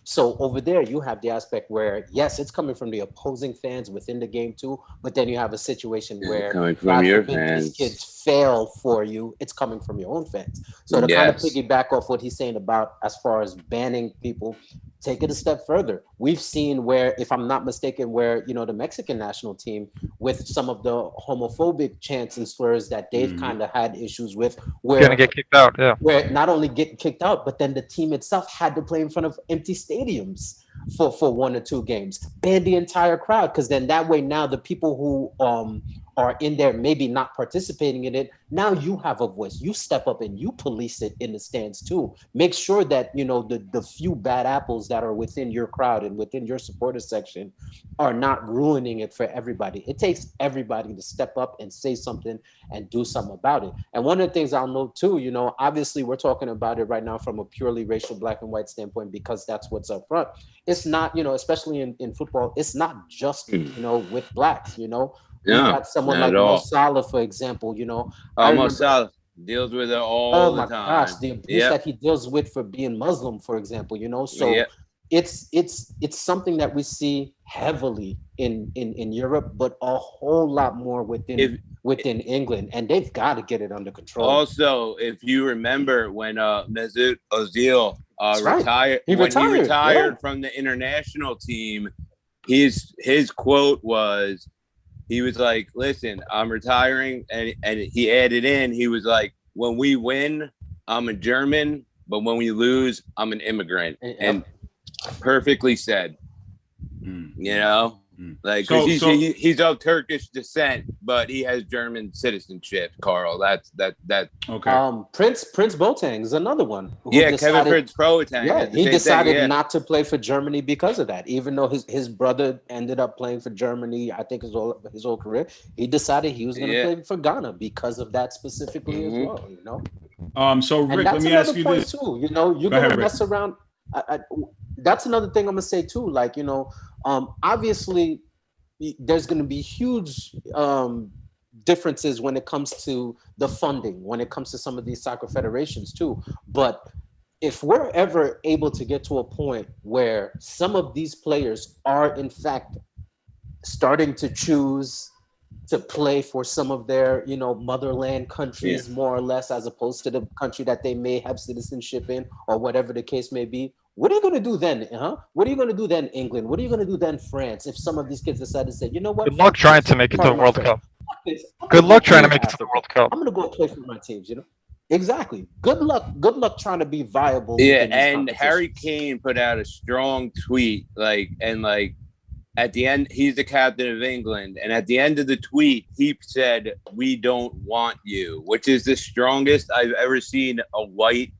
Speaker 6: So over there, you have the aspect where, yes, it's coming from the opposing fans within the game too, but then you have a situation where
Speaker 7: coming from your fans,
Speaker 6: these kids fail for you. It's coming from your own fans. So to kind of piggyback off what he's saying about as far as banning people, take it a step further. We've seen where, if I'm not mistaken, where, the Mexican national team, with some of the homophobic chants and slurs that they've kind of had issues with, where
Speaker 5: going to get kicked out,
Speaker 6: where not only getting kicked out, but then the team itself had to play in front of empty stadiums for 1 or 2 games, ban the entire crowd, because then that way now the people who are in there maybe not participating in it, now you have a voice. You step up and you police it in the stands too. Make sure that the few bad apples that are within your crowd and within your supporter section are not ruining it for everybody. It takes everybody to step up and say something and do something about it. And one of the things I'll note too, obviously we're talking about it right now from a purely racial black and white standpoint, because that's what's up front. It's not, especially in football, it's not just, with blacks, You got someone like Mo Salah, for example,
Speaker 7: Mo Salah deals with it all the time. Oh my gosh,
Speaker 6: the abuse that he deals with for being Muslim, for example, So it's something that we see heavily in Europe, but a whole lot more within England, and they've got to get it under control.
Speaker 7: Also, if you remember when Mesut Ozil retired,
Speaker 6: he
Speaker 7: retired from the international team, his quote was, he was like, listen, I'm retiring. And he added in, he was like, when we win, I'm a German, but when we lose, I'm an immigrant. And perfectly said, Like, he's of Turkish descent, but he has German citizenship. Carl, that's
Speaker 1: okay.
Speaker 6: Prince Boateng is another one.
Speaker 7: Kevin Prince Boateng.
Speaker 6: Yeah, he decided not to play for Germany because of that. Even though his brother ended up playing for Germany, I think his whole career, he decided he was going to play for Ghana because of that specifically as well. You know.
Speaker 1: So Rick, let me ask you this
Speaker 6: too. You know, you're going to mess around. That's another thing I'm going to say too. Like, you know, obviously, there's going to be huge differences when it comes to the funding, when it comes to some of these soccer federations too. But if we're ever able to get to a point where some of these players are in fact starting to choose to play for some of their, you know, motherland countries, more or less, as opposed to the country that they may have citizenship in, or whatever the case may be. What are you going to do then, What are you going to do then, England? What are you going to do then, France, if some of these kids decide to say, you know what?
Speaker 5: Good luck trying to make it to the World Cup. Good luck trying to make it to the World Cup.
Speaker 6: I'm going to go play for my teams, you know? Exactly. Good luck trying to be viable.
Speaker 7: Yeah, and Harry Kane put out a strong tweet, at the end, he's the captain of England. And at the end of the tweet, he said, "We don't want you," which is the strongest I've ever seen a white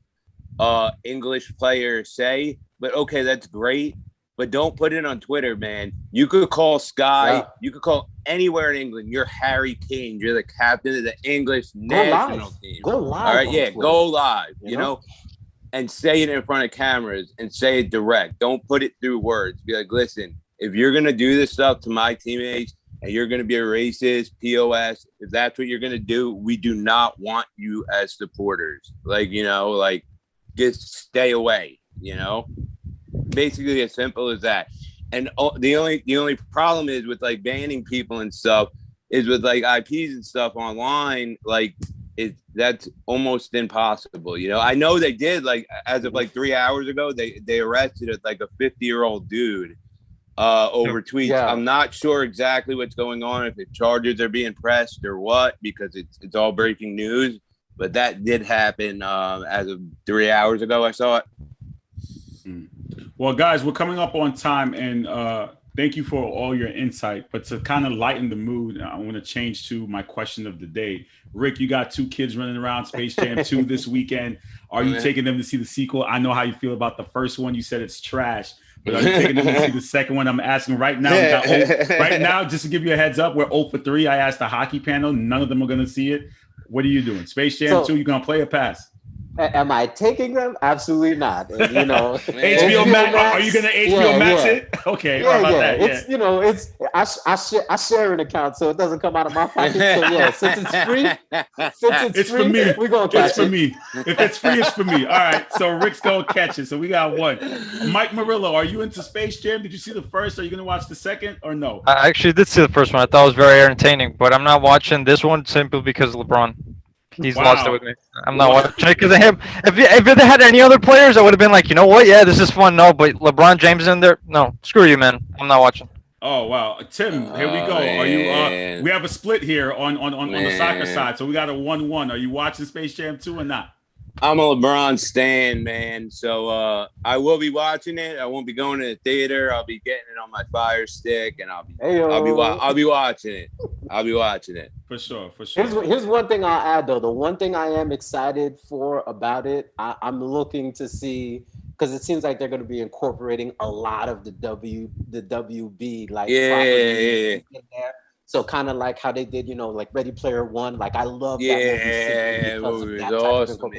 Speaker 7: English player say. But okay, that's great. But don't put it on Twitter, man. You could call Sky. You could call anywhere in England. You're Harry Kane. You're the captain of the English national team.
Speaker 6: Go live.
Speaker 7: All right, go live, you know? And say it in front of cameras and say it direct. Don't put it through words. Be like, listen, if you're going to do this stuff to my teammates and you're going to be a racist, POS, if that's what you're going to do, we do not want you as supporters. Like, you know, like, just stay away, you know? Basically as simple as that. And the only problem is with, like, banning people and stuff is with, like, IPs and stuff online, like, that's almost impossible, you know? I know they did, like, as of, like, 3 hours ago, they arrested, like, a 50-year-old dude over tweets. Yeah. I'm not sure exactly what's going on, if the charges are being pressed or what, because it's all breaking news. But that did happen as of 3 hours ago. I saw it.
Speaker 1: Well, guys, we're coming up on time, and thank you for all your insight. But to kind of lighten the mood, I want to change to my question of the day. Rick, you got 2 kids running around Space Jam 2 this weekend. Are you taking them to see the sequel? I know how you feel about the first one. You said it's trash. But are you taking them to see the second one? I'm asking right now. Right now, just to give you a heads up, we're 0 for 3. I asked the hockey panel. None of them are going to see it. What are you doing? Space Jam 2, you going to play or pass?
Speaker 6: Am I taking them? Absolutely not. And, you know,
Speaker 1: HBO Max. Are you going to HBO Max it? Okay.
Speaker 6: Yeah, that? It's, you know, it's I share an account, so it doesn't come out of my pocket. So yeah, since it's free,
Speaker 1: it's
Speaker 6: free,
Speaker 1: for me.
Speaker 6: We're gonna catch
Speaker 1: it's for me. If it's free, it's for me. All right. So Rick's gonna catch it. So we got one. Mike Murillo, are you into Space Jam? Did you see the first? Are you gonna watch the second or no?
Speaker 5: I actually did see the first one. I thought it was very entertaining, but I'm not watching this one simply because of LeBron. He's lost it with me. I'm not watching it because of him. If they had any other players, I would have been like, you know what? Yeah, this is fun. No, but LeBron James in there? No, screw you, man. I'm not watching.
Speaker 1: Oh wow, Tim, here we go. Are you? We have a split here on the soccer side, so we got a 1-1. Are you watching Space Jam 2 or not?
Speaker 7: I'm a LeBron stan, man. So I will be watching it. I won't be going to the theater. I'll be getting it on my Fire Stick, and I'll be watching it. I'll be watching it
Speaker 1: for sure.
Speaker 6: Here's one thing I'll add though. The one thing I am excited for about it, I'm looking to see, because it seems like they're going to be incorporating a lot of the WB properties in there. So kind of like how they did, you know, like Ready Player One. Like I love that movie because of that
Speaker 7: awesome.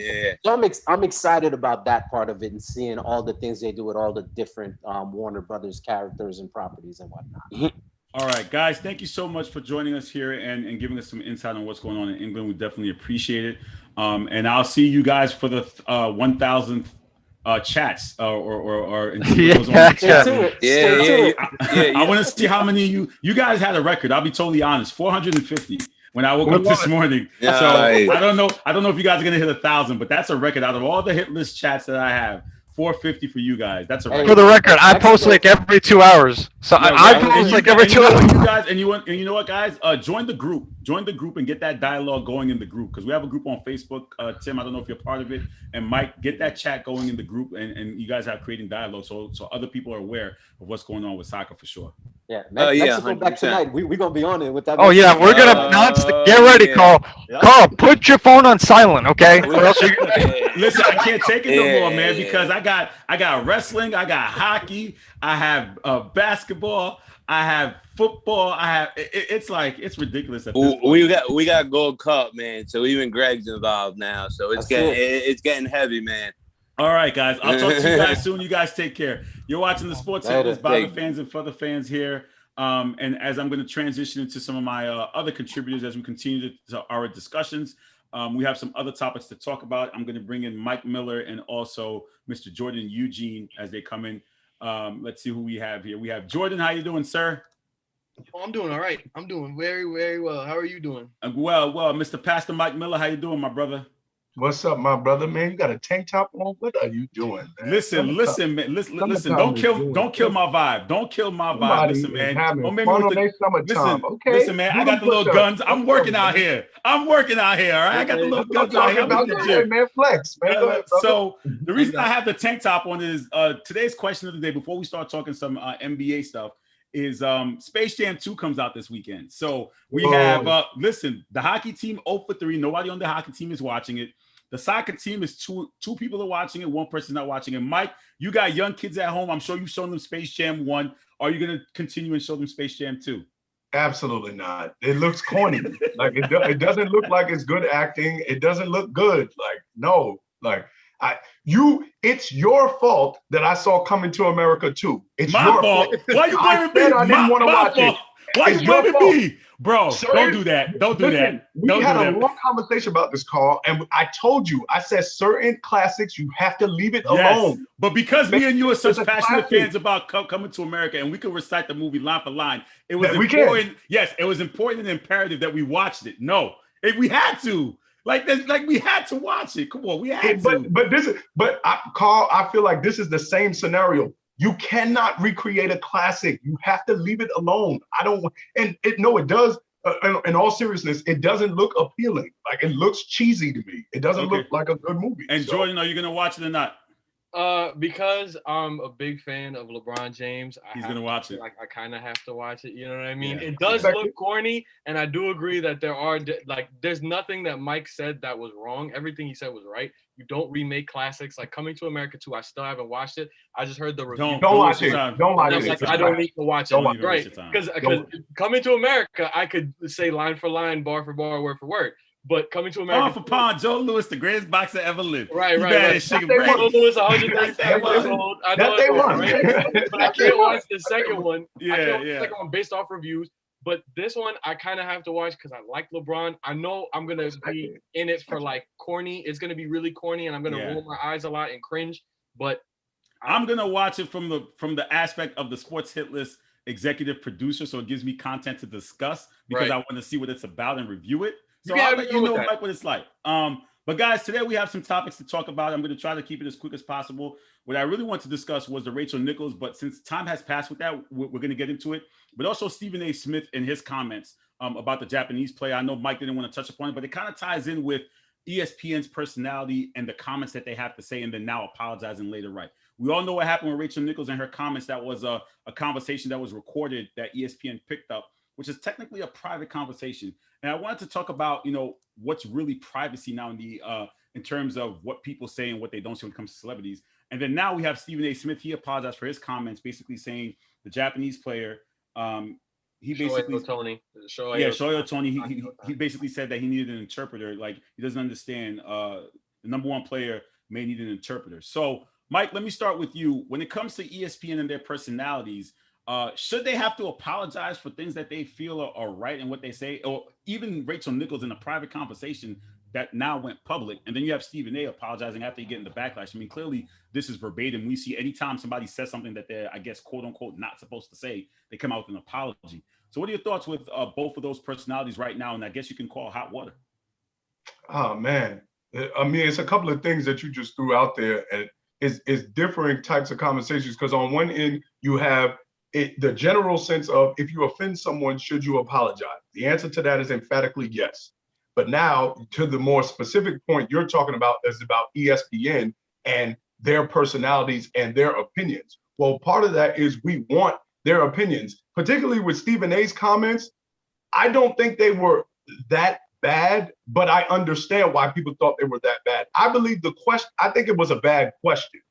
Speaker 6: So I'm excited about that part of it and seeing all the things they do with all the different Warner Brothers characters and properties and whatnot.
Speaker 1: All right, guys, thank you so much for joining us here and giving us some insight on what's going on in England. We definitely appreciate it. And I'll see you guys for the 1,000th chats or I want to see how many you guys had a record. I'll be totally honest, 450 when I woke up this morning.
Speaker 7: Yeah,
Speaker 1: so I don't know if you guys are gonna hit 1,000, but that's a record out of all the hit list chats that I have. 450 for you guys. That's a record.
Speaker 5: For the record, I post like every 2 hours. So I post like every 2 hours.
Speaker 1: You guys, and you know what, guys? Join the group. Join the group and get that dialogue going in the group, because we have a group on Facebook. Tim, I don't know if you're part of it. And Mike, get that chat going in the group, and you guys are creating dialogue so other people are aware of what's going on with soccer for sure.
Speaker 6: Yeah,
Speaker 7: yeah,
Speaker 6: Mexico back
Speaker 7: 100%.
Speaker 6: tonight. We gonna be on it with that.
Speaker 5: Oh yeah, we're gonna nonstop. Get ready,
Speaker 7: yeah.
Speaker 5: Carl.
Speaker 6: Yeah.
Speaker 5: Carl, put your phone on silent, okay? Or else you're gonna.
Speaker 7: Yeah.
Speaker 1: Listen, I can't take it no more, man,
Speaker 7: Yeah.
Speaker 1: because I got wrestling, I got hockey, I have basketball, I have football, I have it's like it's ridiculous at this point.
Speaker 7: We got Gold Cup, man. So even Greg's involved now. So it's getting heavy, man.
Speaker 1: All right, guys. I'll talk to you guys soon. You guys take care. You're watching the Sports Hit List by the fans and for the fans here. And as I'm going to transition into some of my other contributors as we continue to our discussions, we have some other topics to talk about. I'm going to bring in Mike Miller and also Mr. Jordan Eugene as they come in. Let's see who we have here. We have Jordan. How you doing, sir?
Speaker 8: Oh, I'm doing all right. I'm doing very, very well. How are you doing?
Speaker 1: Well, Mr. Pastor Mike Miller, how you doing, my brother?
Speaker 9: What's up, my brother, man? You got a tank top on? What are you doing, man?
Speaker 1: Listen, man. Listen. Don't kill my vibe. Don't kill my vibe. Listen, man. Don't make me with the, listen, man. I got the little guns. I'm working out here. All right. I got the little guns out here.
Speaker 9: Man, flex, man.
Speaker 1: So the reason I have the tank top on is today's question of the day. Before we start talking some NBA stuff, is Space Jam 2 comes out this weekend. So we have listen. The hockey team 0 for 3. Nobody on the hockey team is watching it. The soccer team is two people are watching it. One person's not watching it. Mike, you got young kids at home. I'm sure you've shown them Space Jam 1. Are you going to continue and show them Space Jam 2?
Speaker 9: Absolutely not. It looks corny. Like it doesn't look like it's good acting. It doesn't look good. Like, no. Like, it's your fault that I saw Coming to America 2. It's
Speaker 1: my
Speaker 9: your
Speaker 1: fault. Why you blaming me?
Speaker 9: I didn't want to watch it.
Speaker 1: Why you blaming me? Bro, don't do that. Don't do that.
Speaker 9: We had a long conversation about this, Carl, and I told you, I said certain classics, you have to leave it alone.
Speaker 1: But because me and you are such passionate fans about Coming to America, and we can recite the movie line for line, it was important. Yes, it was important and imperative that we watched it. No, we had to. Like we had to watch it. Come on, we had to.
Speaker 9: Carl, I feel like this is the same scenario. You cannot recreate a classic. You have to leave it alone. It does. In all seriousness, it doesn't look appealing. Like, it looks cheesy to me. It doesn't look like a good movie.
Speaker 1: And Jordan, are you gonna watch it or not?
Speaker 8: Because I'm a big fan of LeBron James,
Speaker 1: he's gonna watch it.
Speaker 8: Like, I kind of have to watch it. You know what I mean? Yeah. It does look corny, and I do agree that there's nothing that Mike said that was wrong. Everything he said was right. You don't remake classics. Like Coming to America 2, I still haven't watched it. I just heard the review.
Speaker 9: Don't watch it. Don't watch it.
Speaker 8: I don't need to watch it. Right? Because Coming to America, I could say line for line, bar for bar, word for word. But Coming to America,
Speaker 1: pound for pound, Joe Louis, the greatest boxer ever lived.
Speaker 8: Right.
Speaker 1: Joe
Speaker 8: Louis, 137 years old. I know it, right? But I can't watch the second one. I can't watch the second one based off reviews. But this one, I kind of have to watch because I like LeBron. I know I'm going to be in it for like corny. It's going to be really corny, and I'm going to roll my eyes a lot and cringe. But
Speaker 1: I'm going to watch it from the aspect of the Sports Hit List executive producer, so it gives me content to discuss because I want to see what it's about and review it. So I'll let you know like what it's like. But guys, today we have some topics to talk about. I'm going to try to keep it as quick as possible. What I really want to discuss was the Rachel Nichols, but since time has passed with that, we're going to get into it. But also Stephen A. Smith and his comments about the Japanese player. I know Mike didn't want to touch upon it, but it kind of ties in with ESPN's personality and the comments that they have to say, and then now apologizing later, right? We all know what happened with Rachel Nichols and her comments. That was a conversation that was recorded that ESPN picked up, which is technically a private conversation. And I wanted to talk about, what's really privacy now in terms of what people say and what they don't say when it comes to celebrities. And then now we have Stephen A. Smith. He apologized for his comments, basically saying the Japanese player, Shohei Ohtani. He basically said that he needed an interpreter. Like, he doesn't understand the number one player may need an interpreter. So, Mike, let me start with you. When it comes to ESPN and their personalities, should they have to apologize for things that they feel are right in what they say? Or even Rachel Nichols in a private conversation that now went public, and then you have Stephen A. apologizing after you get in the backlash. I mean, clearly this is verbatim. We see anytime somebody says something that they're, I guess, quote unquote, not supposed to say, they come out with an apology. So what are your thoughts with both of those personalities right now? And I guess you can call hot water.
Speaker 9: Oh, man. I mean, it's a couple of things that you just threw out there, and it's different types of conversations, because on one end, you have the general sense of, if you offend someone, should you apologize? The answer to that is emphatically yes. But now, to the more specific point you're talking about, is about ESPN and their personalities and their opinions. Well, part of that is we want their opinions, particularly with Stephen A's comments. I don't think they were that bad, but I understand why people thought they were that bad. I believe I think it was a bad question,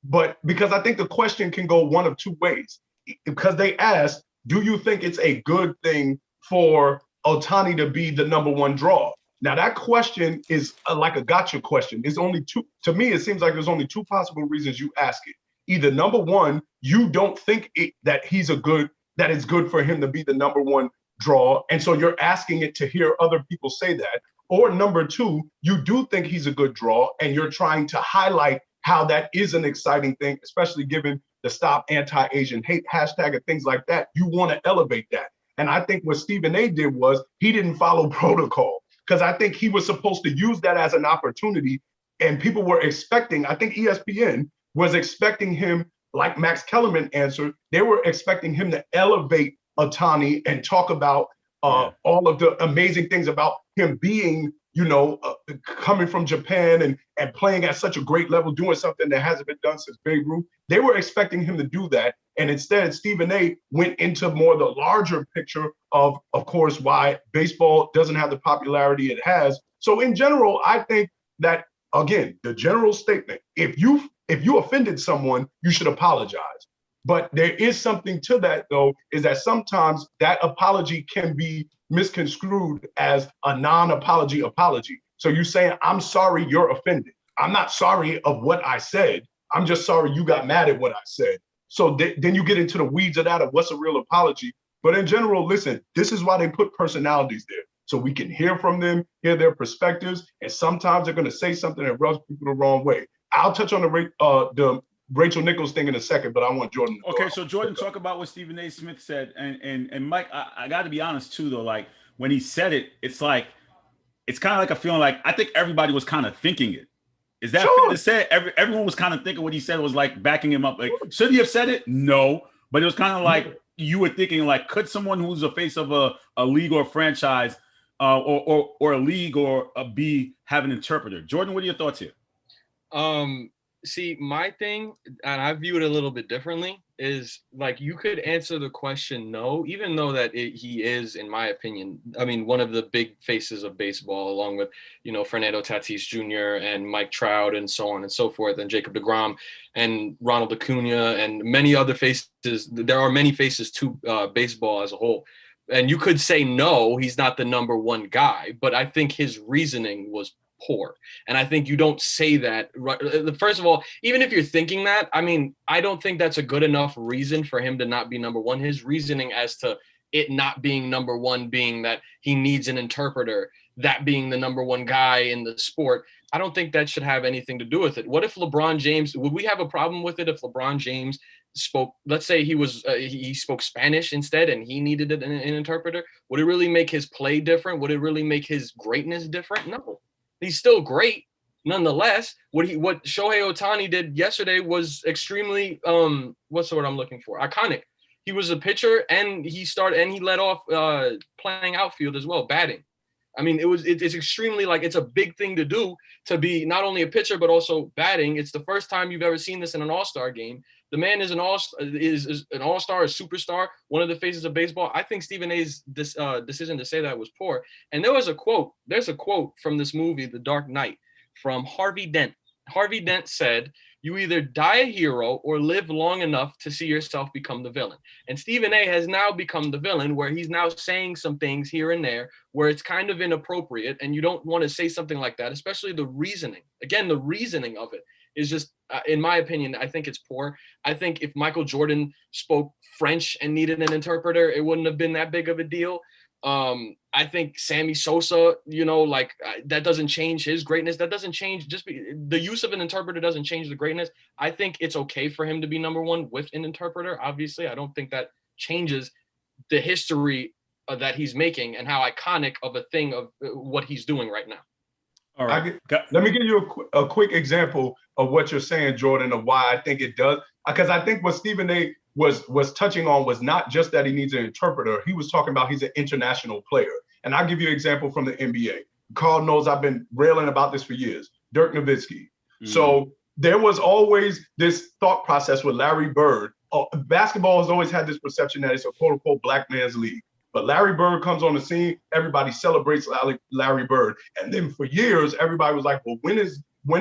Speaker 9: but because I think the question can go one of two ways. Because they asked, do you think it's a good thing for Ohtani to be the number one draw? Now that question is like a gotcha question. There's only two, to me, it seems like there's only two possible reasons you ask it. Either number one, you don't think that it's good for him to be the number one draw, and so you're asking it to hear other people say that. Or number two, you do think he's a good draw, and you're trying to highlight how that is an exciting thing, especially given the Stop Anti-Asian Hate hashtag and things like that. You want to elevate that. And I think what Stephen A did was he didn't follow protocol, because I think he was supposed to use that as an opportunity, and people were expecting, I think ESPN was expecting him, like Max Kellerman answered, they were expecting him to elevate Ohtani and talk about all of the amazing things about him being, coming from Japan and playing at such a great level, doing something that hasn't been done since Babe Ruth. They were expecting him to do that. And instead, Stephen A went into more the larger picture of course, why baseball doesn't have the popularity it has. So in general, I think that, again, the general statement, if you offended someone, you should apologize. But there is something to that, though, is that sometimes that apology can be misconstrued as a non-apology apology. So you're saying, I'm sorry you're offended. I'm not sorry of what I said. I'm just sorry you got mad at what I said. So then you get into the weeds of that, of what's a real apology. But in general, listen, this is why they put personalities there. So we can hear from them, hear their perspectives, and sometimes they're going to say something that rubs people the wrong way. I'll touch on the Rachel Nichols thing in a second, but I want Jordan to
Speaker 1: Okay, so Jordan, talk about what Stephen A. Smith said. And Mike, I got to be honest, too, though. Like, when he said it, it's kind of like a feeling like I think everybody was kind of thinking it. Is that fair to say? Everyone was kind of thinking what he said was like backing him up. Like, should he have said it? No. But it was kind of like you were thinking, like, could someone who's the face of a league or a franchise or a league or a B have an interpreter? Jordan, what are your thoughts here?
Speaker 8: See, my thing, and I view it a little bit differently, is like you could answer the question no, even though that he is, in my opinion, I mean, one of the big faces of baseball, along with, Fernando Tatis Jr. and Mike Trout and so on and so forth, and Jacob deGrom and Ronald Acuna and many other faces. There are many faces to baseball as a whole. And you could say, no, he's not the number one guy, but I think his reasoning was poor. And I think you don't say that. First of all, even if you're thinking that, I mean, I don't think that's a good enough reason for him to not be number one. His reasoning as to it not being number one being that he needs an interpreter, that being the number one guy in the sport, I don't think that should have anything to do with it. What if LeBron James, would we have a problem with it if LeBron James spoke, let's say he spoke Spanish instead and he needed an interpreter? Would it really make his play different? Would it really make his greatness different? No. He's still great, nonetheless. What Shohei Ohtani did yesterday was extremely what's the word I'm looking for? Iconic. He was a pitcher and he led off playing outfield as well, batting. I mean, it's extremely, like, it's a big thing to do, to be not only a pitcher but also batting. It's the first time you've ever seen this in an all-star game. The man is an all-star, a superstar, one of the faces of baseball. I think Stephen A's decision to say that was poor. And there's a quote from this movie, The Dark Knight, from Harvey Dent. Harvey Dent said, "You either die a hero or live long enough to see yourself become the villain." And Stephen A has now become the villain, where he's now saying some things here and there where it's kind of inappropriate, and you don't want to say something like that, especially the reasoning. Again, the reasoning of it is just, in my opinion, I think it's poor. I think if Michael Jordan spoke French and needed an interpreter, it wouldn't have been that big of a deal. I think Sammy Sosa, that doesn't change his greatness. That doesn't change, the use of an interpreter doesn't change the greatness. I think it's okay for him to be number one with an interpreter. Obviously, I don't think that changes the history that he's making and how iconic of a thing of what he's doing right now.
Speaker 9: All right. Let me give you a quick example of what you're saying, Jordan, of why I think it does. Because I think what Stephen A was touching on was not just that he needs an interpreter. He was talking about he's an international player. And I'll give you an example from the NBA. Carl knows I've been railing about this for years. Dirk Nowitzki. Mm-hmm. So there was always this thought process with Larry Bird basketball has always had this perception that it's a quote unquote black man's league. But Larry Bird comes on the scene, everybody celebrates Larry Bird. And then for years, everybody was like, well, when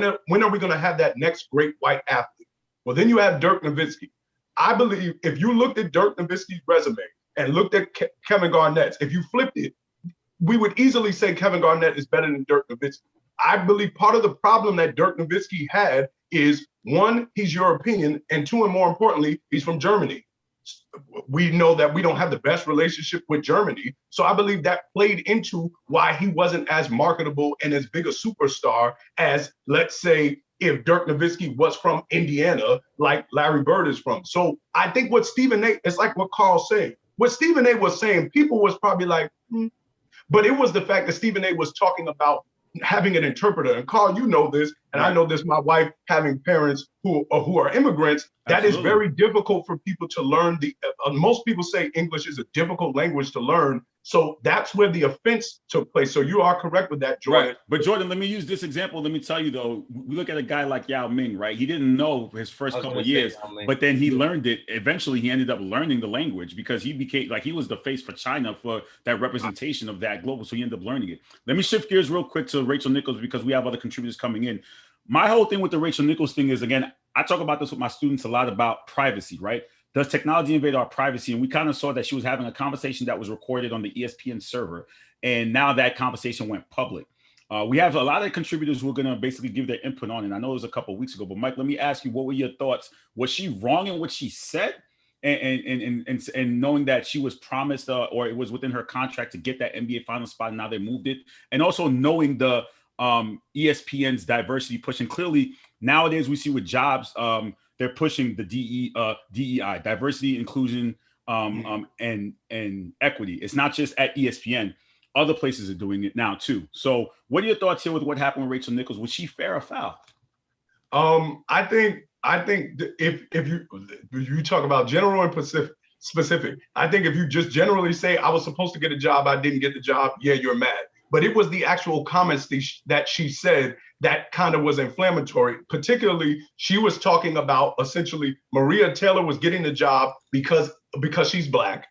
Speaker 9: are we going to have that next great white athlete? Well, then you have Dirk Nowitzki. I believe if you looked at Dirk Nowitzki's resume and looked at Kevin Garnett's, if you flipped it, we would easily say Kevin Garnett is better than Dirk Nowitzki. I believe part of the problem that Dirk Nowitzki had is, one, he's European, and two, and more importantly, he's from Germany. We know that we don't have the best relationship with Germany. So I believe that played into why he wasn't as marketable and as big a superstar as, let's say, if Dirk Nowitzki was from Indiana, like Larry Bird is from. So I think what Stephen A, it's like what Carl's saying. What Stephen A was saying, people was probably like, but it was the fact that Stephen A was talking about having an interpreter. And Carl, you know this, and I know this, my wife having parents who are immigrants, that is very difficult for people to learn. Most people say English is a difficult language to learn. So that's where the offense took place. So you are correct with that, Jordan.
Speaker 1: Right. But Jordan, let me use this example. Let me tell you though, we look at a guy like Yao Ming, right? He didn't know his first couple of years, but then he learned it. Eventually he ended up learning the language because he became like, he was the face for China for that representation of that global. So he ended up learning it. Let me shift gears real quick to Rachel Nichols because we have other contributors coming in. My whole thing with the Rachel Nichols thing is, again, I talk about this with my students a lot about privacy, right? Does technology invade our privacy? And we kind of saw that she was having a conversation that was recorded on the ESPN server. And now that conversation went public. We have a lot of contributors who are going to basically give their input on it. I know it was a couple of weeks ago, but Mike, let me ask you, what were your thoughts? Was she wrong in what she said? And knowing that she was promised or it was within her contract to get that NBA final spot, and now they moved it. And also knowing the ESPN's diversity push. And clearly nowadays we see with jobs, they're pushing the DEI, diversity, inclusion, and equity. It's not just at ESPN. Other places are doing it now too. So what are your thoughts here with what happened with Rachel Nichols? Was she fair or foul?
Speaker 9: I think if you talk about general and specific, I think if you just generally say, I was supposed to get a job, I didn't get the job, yeah, you're mad. But it was the actual comments that she said that kind of was inflammatory. Particularly, she was talking about essentially Maria Taylor was getting the job because she's Black.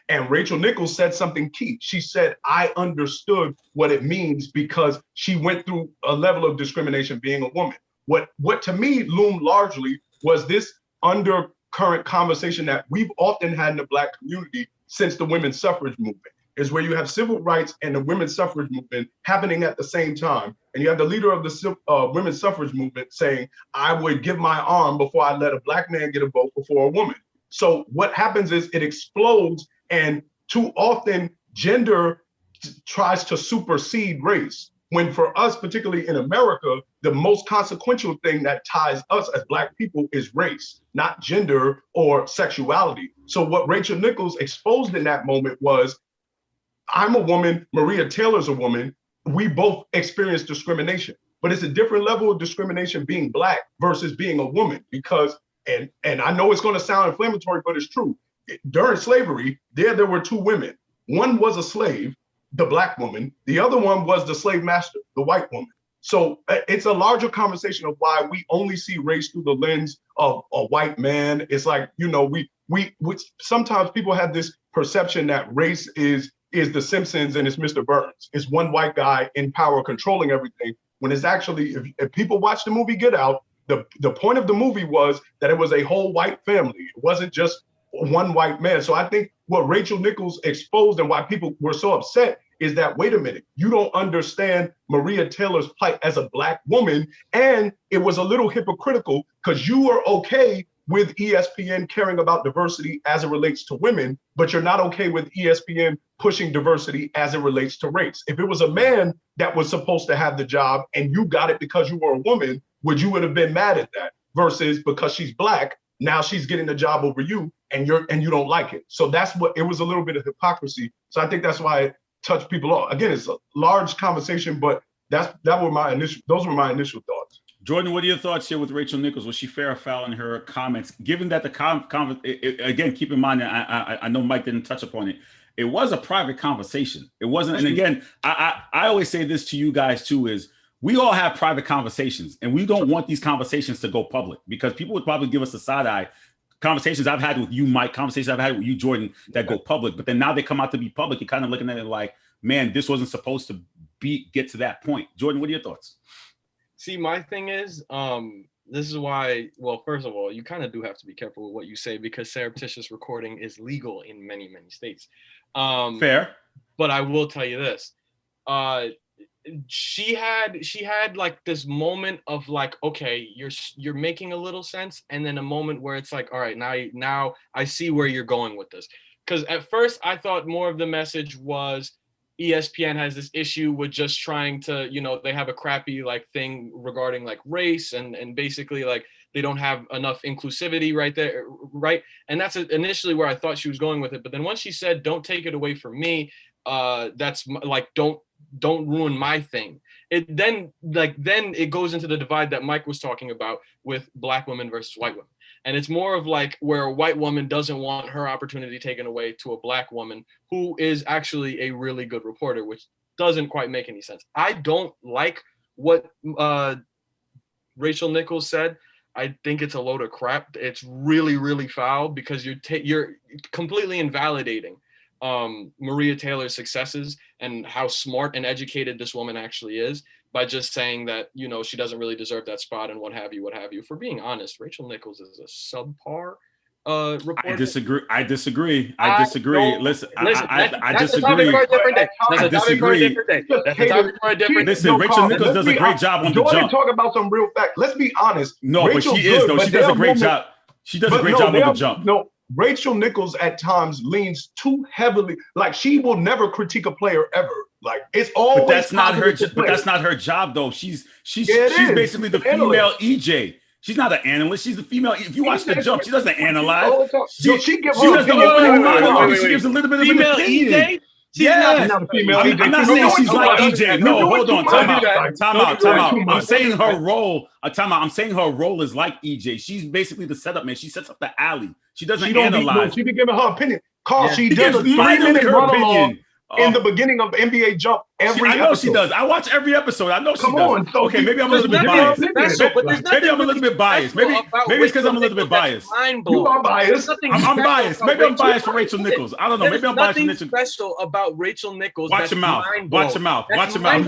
Speaker 9: And Rachel Nichols said something key. She said, I understood what it means because she went through a level of discrimination being a woman. What to me loomed largely was this undercurrent conversation that we've often had in the Black community since the women's suffrage movement, is where you have civil rights and the women's suffrage movement happening at the same time. And you have the leader of the women's suffrage movement saying, I would give my arm before I let a Black man get a vote before a woman. So what happens is it explodes, and too often gender tries to supersede race. When for us, particularly in America, the most consequential thing that ties us as Black people is race, not gender or sexuality. So what Rachel Nichols exposed in that moment was, I'm a woman, Maria Taylor's a woman, we both experience discrimination, but it's a different level of discrimination being Black versus being a woman, because, and I know it's going to sound inflammatory, but it's true. During slavery, there were two women. One was a slave, the Black woman. The other one was the slave master, the white woman. So it's a larger conversation of why we only see race through the lens of a white man. It's like, you know, we sometimes people have this perception that race is the Simpsons and it's Mr. Burns. It's one white guy in power controlling everything. When it's actually, if people watch the movie Get Out, the point of the movie was that it was a whole white family. It wasn't just one white man. So I think what Rachel Nichols exposed and why people were so upset is that, wait a minute, you don't understand Maria Taylor's plight as a Black woman. And it was a little hypocritical because you were okay with ESPN caring about diversity as it relates to women, but you're not okay with ESPN pushing diversity as it relates to race. If it was a man that was supposed to have the job and you got it because you were a woman, would have been mad at that? Versus because she's Black, now she's getting the job over you and you don't like it. So that's what, it was a little bit of hypocrisy. So I think that's why it touched people off. Again, it's a large conversation, but those were my initial thoughts.
Speaker 1: Jordan, what are your thoughts here with Rachel Nichols? Was she fair or foul in her comments? Given that the again, keep in mind, I know Mike didn't touch upon it. It was a private conversation. It wasn't. And again, I always say this to you guys too, is we all have private conversations and we don't want these conversations to go public because people would probably give us a side eye. conversations I've had with you, Mike, conversations I've had with you, Jordan, that go public. But then now they come out to be public. You're kind of looking at it like, man, this wasn't supposed to get to that point. Jordan, what are your thoughts?
Speaker 8: See, my thing is, this is why, well, first of all, you kind of do have to be careful with what you say because surreptitious recording is legal in many, many states.
Speaker 1: Fair.
Speaker 8: But I will tell you this. She had like this moment of like, okay, you're making a little sense. And then a moment where it's like, all right, now I see where you're going with this. Because at first I thought more of the message was ESPN has this issue with just trying to, they have a crappy like thing regarding like race and basically like they don't have enough inclusivity right there, right? And that's initially where I thought she was going with it. But then once she said, don't take it away from me, that's like, don't ruin my thing. Then it goes into the divide that Mike was talking about with Black women versus white women. And it's more of like where a white woman doesn't want her opportunity taken away to a Black woman who is actually a really good reporter, which doesn't quite make any sense. I don't like what Rachel Nichols said. I think it's a load of crap. It's really, really foul because you're completely invalidating Maria Taylor's successes and how smart and educated this woman actually is by just saying that, she doesn't really deserve that spot and what have you. For being honest, Rachel Nichols is a subpar reporter.
Speaker 1: I disagree. I disagree. Listen, I disagree.
Speaker 8: That's a topic for a different day. That's a topic for a different day.
Speaker 1: Listen, Rachel Nichols does a great job on the jump.
Speaker 9: Talk about some real facts. Let's be honest.
Speaker 1: No, but she is, though. She does a great job. She does a great job on the jump.
Speaker 9: No, Rachel Nichols at times leans too heavily. Like she will never critique a player ever. Like it's always.
Speaker 1: But that's not her. But that's not her job, though. She's basically the female EJ. She's not an analyst. She's the female. If you watch the jump, she doesn't analyze.
Speaker 9: She gives
Speaker 1: the opening monologue. She gives a little bit of an opinion.
Speaker 8: EJ?
Speaker 1: Yeah, I'm not saying she's like EJ. No, hold on. Time out. I'm saying her role. I'm saying her role is like EJ. She's basically the setup man. She sets up the alley. She doesn't analyze.
Speaker 9: She be giving her opinion. Carl,
Speaker 1: yeah.
Speaker 9: She does a 3-minute monologue in the beginning of NBA Jump. I know
Speaker 1: she does. I watch every episode. I know she does. Okay, maybe I'm a little bit biased. Maybe I'm a little bit biased. Maybe it's because I'm a little bit biased.
Speaker 9: You are biased.
Speaker 1: I'm biased. Maybe I'm biased for Rachel Nichols. I don't know. Maybe I'm biased for Rachel.
Speaker 8: Nothing special about Rachel Nichols.
Speaker 1: Watch your mouth. Watch your mouth. Watch your mouth.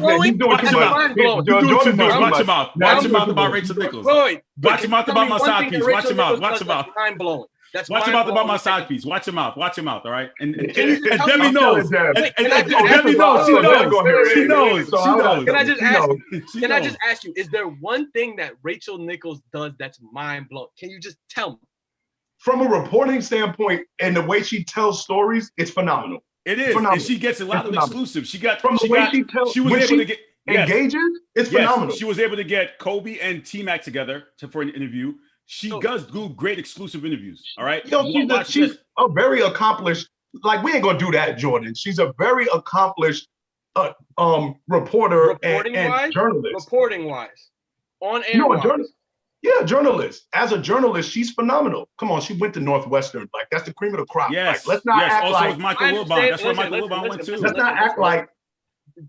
Speaker 9: You're doing too much.
Speaker 1: Watch your mouth. Watch your mouth about Rachel Nichols. Watch your mouth about my side piece. Watch your mouth. Watch your mouth.
Speaker 8: Mind blowing.
Speaker 1: Watch your mouth about my side piece. Watch your mouth. Watch your mouth. All right. And Debbie knows. Debbie knows. She knows.
Speaker 8: Can I just ask you? Is there one thing that Rachel Nichols does that's mind blowing? Can you just tell me?
Speaker 9: From a reporting standpoint and the way she tells stories, it's phenomenal.
Speaker 1: It is, and she gets a lot of exclusives. She was able to get
Speaker 9: engages. It's phenomenal.
Speaker 1: She was able to get Kobe and T-Mac together for an interview. She does do great exclusive interviews. All right.
Speaker 9: She's a very accomplished. Like we ain't gonna do that, Jordan. She's a very accomplished reporter and journalist.
Speaker 8: Reporting wise, on air.
Speaker 9: No, a journalist. Yeah, journalist. As a journalist, she's phenomenal. Come on, she went to Northwestern. Like that's the cream of the crop.
Speaker 1: Yes.
Speaker 9: Like, let's not act
Speaker 1: also
Speaker 9: like
Speaker 1: with Michael Wilbon. That's where Michael Wilbon went too.
Speaker 9: Let's not act like.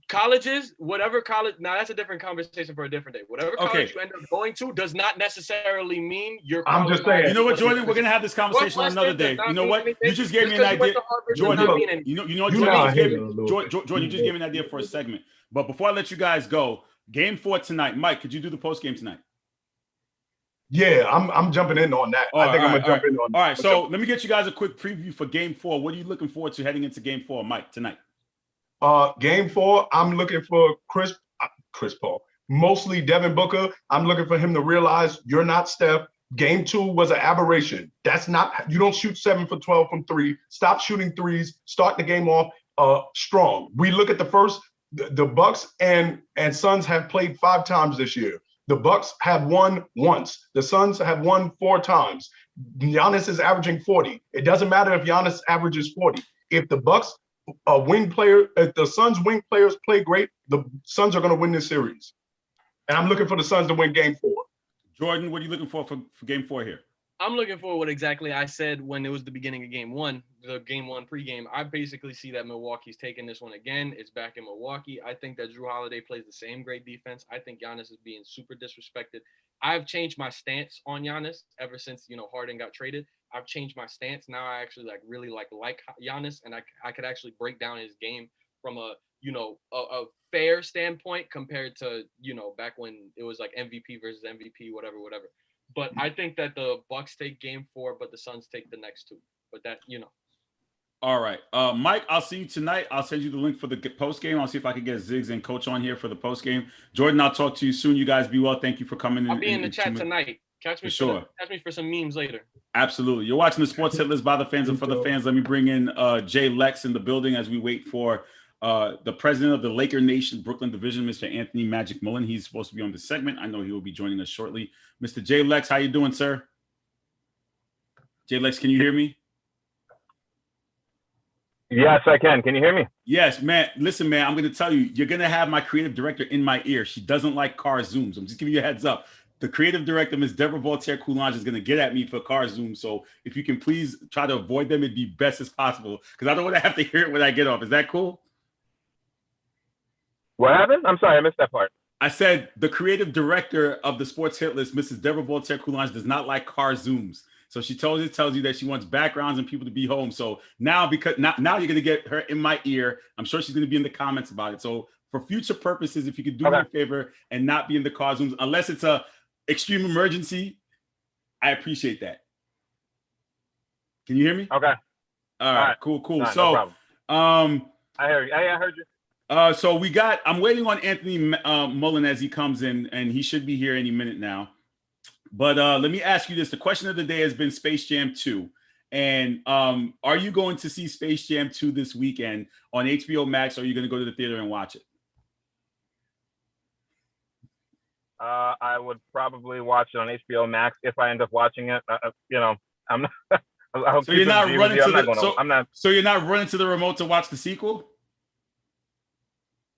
Speaker 8: Colleges, whatever college, now that's a different conversation for a different day. Whatever college you end up going to does not necessarily mean you're.
Speaker 9: I'm just saying.
Speaker 1: You know what, Jordan? We're gonna have this conversation on another day. You know what? You just gave me an idea, Jordan. You know what, Jordan? You just gave me an idea for a segment. But before I let you guys go, Game 4 tonight. Mike, could you do the post game tonight?
Speaker 9: Yeah, I'm jumping in on that. I think I'm gonna jump in on that.
Speaker 1: All right, so let me get you guys a quick preview for Game 4. What are you looking forward to heading into Game 4, Mike, tonight?
Speaker 9: Game 4, I'm looking for Chris Paul, mostly Devin Booker. I'm looking for him to realize you're not Steph. Game 2 was an aberration. That's not, you don't shoot 7 for 12 from 3. Stop shooting threes. Start the game off strong. We look at the first, the Bucks and Suns have played 5 times this year. The Bucks have won once. The Suns have won 4 times. Giannis is averaging 40. It doesn't matter if Giannis averages 40. If the Bucks if the Suns wing players play great, the Suns are going to win this series. And I'm looking for the Suns to win Game 4.
Speaker 1: Jordan, what are you looking for Game 4 here?
Speaker 8: I'm looking for what exactly I said when it was the beginning of Game 1, the Game 1 pregame. I basically see that Milwaukee's taking this one again. It's back in Milwaukee. I think that Jrue Holiday plays the same great defense. I think Giannis is being super disrespected. I've changed my stance on Giannis ever since, Harden got traded. I've changed my stance. Now I actually really like Giannis, and I could actually break down his game from a a fair standpoint compared to back when it was like MVP versus MVP, whatever. But I think that the Bucks take Game 4, but the Suns take the next 2. But that
Speaker 1: All right, Mike, I'll see you tonight. I'll send you the link for the post game. I'll see if I can get Ziggs and Coach on here for the post game. Jordan, I'll talk to you soon. You guys be well. Thank you for coming in.
Speaker 8: I'll be in the chat tonight. Catch me for some memes later.
Speaker 1: Absolutely. You're watching the Sports Hit List by the fans and for the fans. Let me bring in Jay Lex in the building as we wait for the president of the Laker Nation Brooklyn Division, Mr. Anthony Magic Mullen. He's supposed to be on the segment. I know he will be joining us shortly. Mr. Jay Lex, how you doing, sir? Jay Lex, can you hear me?
Speaker 10: Yes, I can. Can you hear me?
Speaker 1: Yes, man. Listen, man, I'm going to tell you, you're going to have my creative director in my ear. She doesn't like car zooms. I'm just giving you a heads up. The creative director, Ms. Deborah Voltaire Coulange, is going to get at me for car zoom. So if you can please try to avoid them, it'd be best as possible because I don't want to have to hear it when I get off. Is that cool?
Speaker 10: What happened? I'm sorry, I missed that part.
Speaker 1: I said the creative director of the Sports Hit List, Mrs. Deborah Voltaire Coulange, does not like car zooms. So she tells you that she wants backgrounds and people to be home. So now, because now you're going to get her in my ear. I'm sure she's going to be in the comments about it. So for future purposes, if you could do me a favor and not be in the car zooms, unless it's a extreme emergency, I appreciate that. Can you hear me?
Speaker 10: Okay.
Speaker 1: All right. Cool.
Speaker 10: No,
Speaker 1: So,
Speaker 10: no problem. I heard you. I heard you.
Speaker 1: So I'm waiting on Anthony Mullen as he comes in, and he should be here any minute now. But let me ask you this. The question of the day has been Space Jam 2. And are you going to see Space Jam 2 this weekend on HBO Max, or are you going to go to the theater and watch it?
Speaker 10: I would probably watch it on HBO Max if I end up watching it. I'm not.
Speaker 1: So you're not running to So you're not running to the remote to watch the sequel?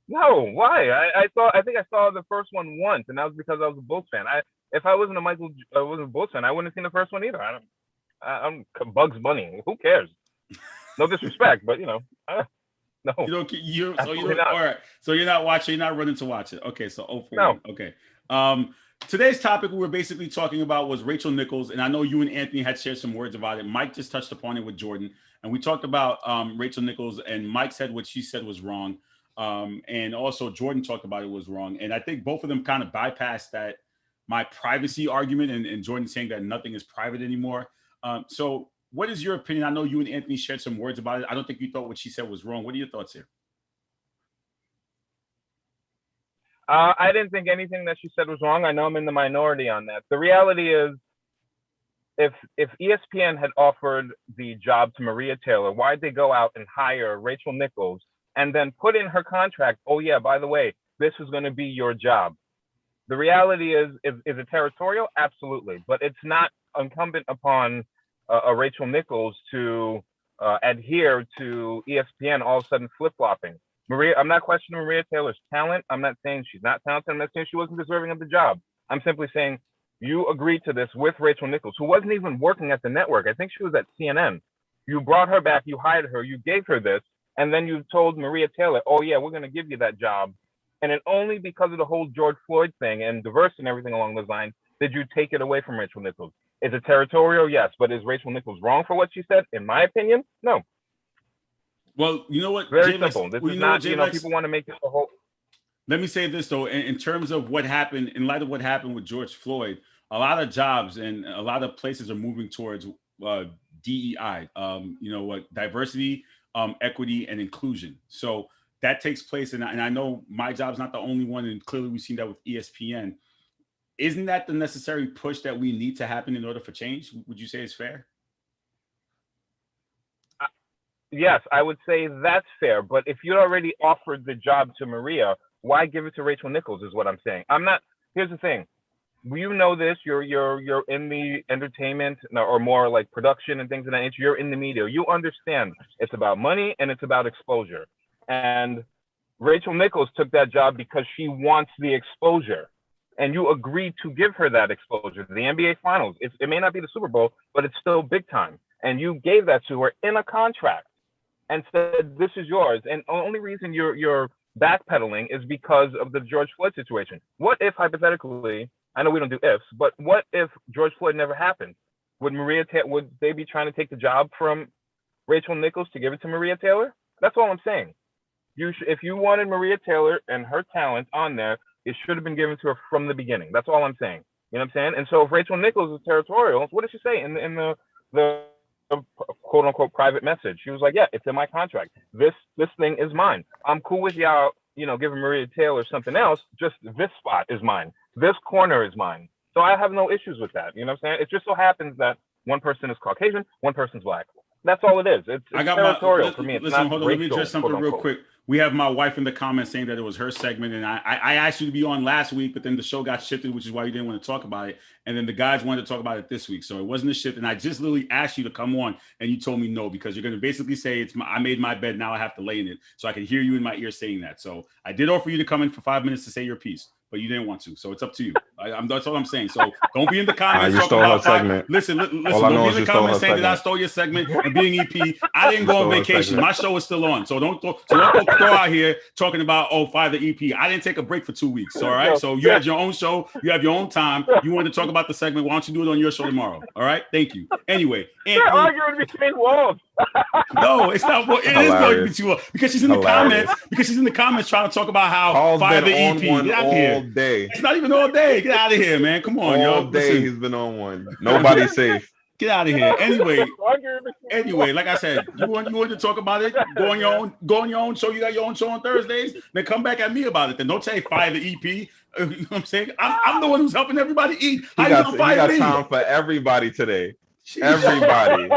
Speaker 10: No, why? I think I saw the first one once, and that was because I was a Bulls fan. If I wasn't a Bulls fan, I wouldn't have seen the first one either. I'm Bugs Bunny. Who cares? No disrespect, but no.
Speaker 1: You don't. All right. So you're not watching. You're not running to watch it. Okay. So 0 for 1. Okay. Today's topic we were basically talking about was Rachel Nichols, and I know you and Anthony had shared some words about it. Mike just touched upon it with Jordan, and we talked about Rachel Nichols, and Mike said what she said was wrong, and also Jordan talked about it was wrong, and I think both of them kind of bypassed that my privacy argument, and Jordan saying that nothing is private anymore. So what is your opinion? I know you and Anthony shared some words about it. I don't think you thought what she said was wrong. What are your thoughts here?
Speaker 10: I didn't think anything that she said was wrong. I know I'm in the minority on that. The reality is, if ESPN had offered the job to Maria Taylor, why'd they go out and hire Rachel Nichols and then put in her contract, oh yeah, by the way, this is going to be your job? The reality is it territorial? Absolutely. But it's not incumbent upon a Rachel Nichols to adhere to ESPN all of a sudden flip-flopping. I'm not questioning Maria Taylor's talent. I'm not saying she's not talented. I'm not saying she wasn't deserving of the job. I'm simply saying you agreed to this with Rachel Nichols, who wasn't even working at the network. I think she was at CNN. You brought her back, you hired her, you gave her this, and then you told Maria Taylor, oh yeah, we're going to give you that job. And then only because of the whole George Floyd thing and diversity and everything along those lines did you take it away from Rachel Nichols. Is it territorial? Yes. But is Rachel Nichols wrong for what she said? In my opinion, no.
Speaker 1: Well, you know what?
Speaker 10: Very simple. This is not, people want to make it a whole.
Speaker 1: Let me say this, though, in terms of what happened, in light of what happened with George Floyd, a lot of jobs and a lot of places are moving towards DEI, diversity, equity, and inclusion. So that takes place. And I know my job's not the only one. And clearly we've seen that with ESPN. Isn't that the necessary push that we need to happen in order for change? Would you say it's fair?
Speaker 10: Yes, I would say that's fair. But if you already offered the job to Maria, why give it to Rachel Nichols is what I'm saying. Here's the thing. You know this, you're in the entertainment or more like production and things of that nature. You're in the media. You understand it's about money and it's about exposure. And Rachel Nichols took that job because she wants the exposure. And you agreed to give her that exposure. The NBA Finals, it may not be the Super Bowl, but it's still big time. And you gave that to her in a contract and said, this is yours. And the only reason you're backpedaling is because of the George Floyd situation. What if, hypothetically, I know we don't do ifs, but what if George Floyd never happened? would they be trying to take the job from Rachel Nichols to give it to Maria Taylor? That's all I'm saying. If you wanted Maria Taylor and her talent on there, it should have been given to her from the beginning. That's all I'm saying. You know what I'm saying? And so if Rachel Nichols is territorial, what did she say in the quote unquote private message? She was like, yeah, it's in my contract. This thing is mine. I'm cool with y'all, giving Maria Taylor something else. Just this spot is mine. This corner is mine. So I have no issues with that. You know what I'm saying? It just so happens that one person is Caucasian, one person's black. That's all it is. It's territorial for me. It's
Speaker 1: listen,
Speaker 10: not
Speaker 1: hold on. Let me address something real
Speaker 10: unquote.
Speaker 1: quick. We have my wife in the comments saying that it was her segment, and I asked you to be on last week, but then the show got shifted, which is why you didn't want to talk about it. And then the guys wanted to talk about it this week, so it wasn't a shift. And I just literally asked you to come on, and you told me no because you're going to basically say I made my bed, now I have to lay in it. So I can hear you in my ear saying that. So I did offer you to come in for 5 minutes to say your piece, but you didn't want to. So it's up to you. That's all I'm saying. So don't be in the comments talking about segment. Listen. Don't be in the comments saying that I stole your segment and being EP. I didn't go on vacation. My show is still on. So don't go out here talking about fire the EP. I didn't take a break for 2 weeks. All right. So you had your own show. You have your own time. You wanted to talk about the segment. Why don't you do it on your show tomorrow? All right. Thank you. Anyway,
Speaker 10: Anthony, arguing between walls.
Speaker 1: No, it's not. It is going between walls because she's in the comments. Because she's in the comments trying to talk about how fire the EP. Get out of here.
Speaker 11: Day.
Speaker 1: It's not even all day. Get out of here, man. Come on,
Speaker 11: all
Speaker 1: yo.
Speaker 11: Day he's been on one. Nobody's safe.
Speaker 1: Get out of here. Anyway, like I said, you want to talk about it? Go on your own show. You got your own show on Thursdays. Then come back at me about it. Then don't say fire the EP. You know what I'm saying? I'm the one who's helping everybody eat. How you gonna fire me?
Speaker 11: You got time for everybody today. Everybody.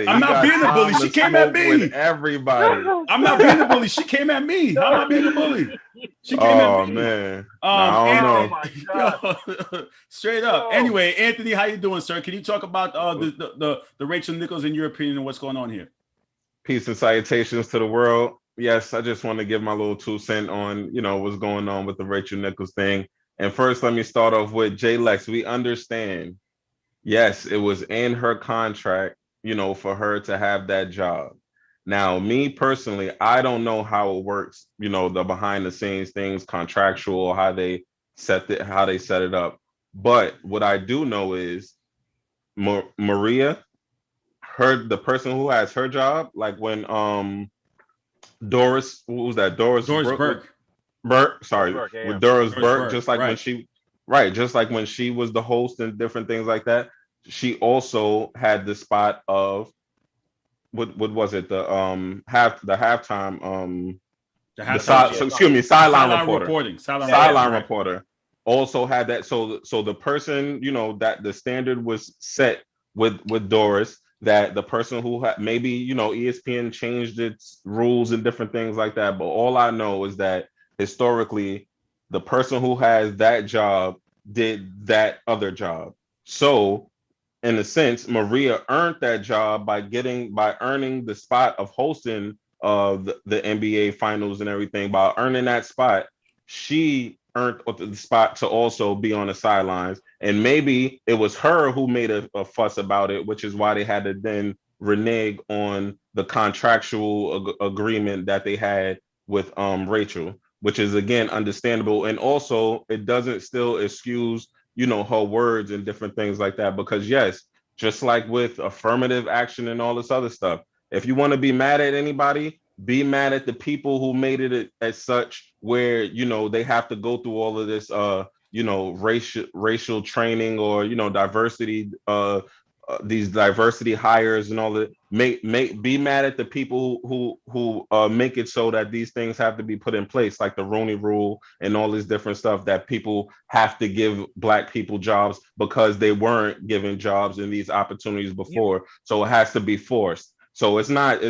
Speaker 1: I'm not being a bully. She came at me.
Speaker 11: Everybody.
Speaker 1: I'm not being a bully. She came at me. How am I being a bully? She came at me.
Speaker 11: Man. I don't
Speaker 1: know. Straight up. Anyway, Anthony, how you doing, sir? Can you talk about the Rachel Nichols in your opinion and what's going on here?
Speaker 11: Peace and salutations to the world. Yes, I just want to give my little 2 cents on, what's going on with the Rachel Nichols thing. And first, let me start off with J Lex. We understand. Yes, it was in her contract, for her to have that job. Now, me personally, I don't know how it works, the behind the scenes things, contractual, how they set it up. But what I do know is Maria, the person who has her job, like when Doris, what was that? Doris Burke. Sorry, with Doris Burke, just like when she. Right, just like when she was the host and different things like that, she also had the spot of what was it? The halftime sideline reporter also had that. So the person, that the standard was set with Doris, that the person who maybe ESPN changed its rules and different things like that, but all I know is that historically the person who has that job did that other job. So in a sense, Maria earned that job by earning the spot of hosting the NBA finals and everything. By earning that spot, she earned the spot to also be on the sidelines. And maybe it was her who made a fuss about it, which is why they had to then renege on the contractual agreement that they had with Rachel, which is again understandable. And also it doesn't still excuse, her words and different things like that. Because yes, just like with affirmative action and all this other stuff, if you want to be mad at anybody, be mad at the people who made it as such where, they have to go through all of this, racial training or, diversity, these diversity hires and all that. Be mad at the people who make it so that these things have to be put in place, like the Rooney Rule and all this different stuff, that people have to give Black people jobs because they weren't given jobs in these opportunities before. Yep. So it has to be forced. So it's not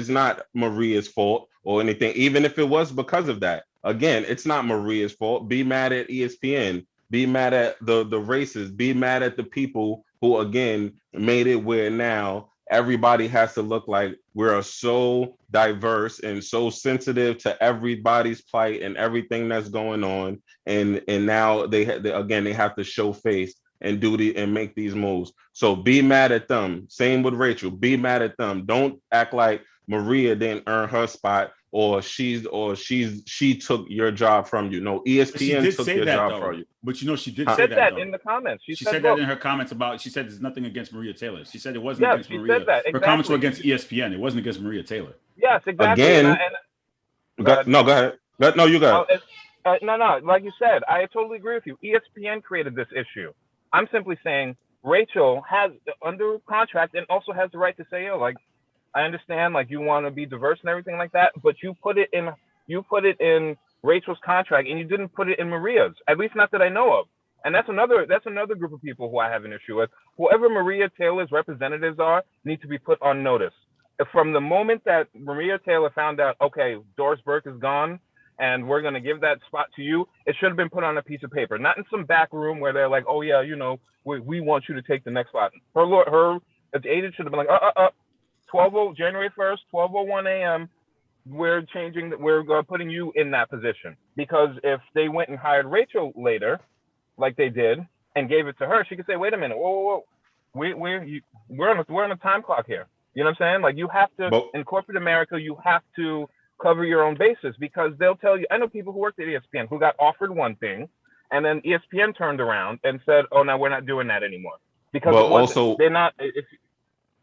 Speaker 11: Maria's fault or anything, even if it was because of that. Again, it's not Maria's fault. Be mad at ESPN. Be mad at the races. Be mad at the people who, again, made it where now everybody has to look like we're so diverse and so sensitive to everybody's plight and everything that's going on. And now they have to show face and and make these moves. So be mad at them. Same with Rachel. Be mad at them. Don't act like Maria didn't earn her spot, or she took your job from you. No, ESPN took your job from you.
Speaker 1: But you know, she did
Speaker 10: She
Speaker 1: say
Speaker 10: said that
Speaker 1: though.
Speaker 10: in the comments.
Speaker 1: She said that in her comments she said there's nothing against Maria Taylor. She said it wasn't against Maria.
Speaker 10: Said that, exactly.
Speaker 1: Her comments were against ESPN. It wasn't against Maria Taylor.
Speaker 10: Yes, exactly.
Speaker 11: Again, go ahead. No, you got it.
Speaker 10: No. Like you said, I totally agree with you. ESPN created this issue. I'm simply saying Rachel has under contract and also has the right to say, like, I understand, like, you want to be diverse and everything like that, but you put it in Rachel's contract and you didn't put it in Maria's, at least not that I know of. And that's another group of people who I have an issue with. Whoever Maria Taylor's representatives are need to be put on notice. From the moment that Maria Taylor found out, okay, Doris Burke is gone and we're going to give that spot to you, it should have been put on a piece of paper, not in some back room where they're like, oh yeah, you know, we want you to take the next spot. Her agent should have been like, 12 January 1st, 12:01 a.m. We're putting you in that position. Because if they went and hired Rachel later, like they did, and gave it to her, she could say, wait a minute, whoa. We're on a time clock here. You know what I'm saying? Like, you have to, in corporate America, you have to cover your own bases, because they'll tell you, I know people who worked at ESPN who got offered one thing, and then ESPN turned around and said, oh, no, we're not doing that anymore. Because they're not,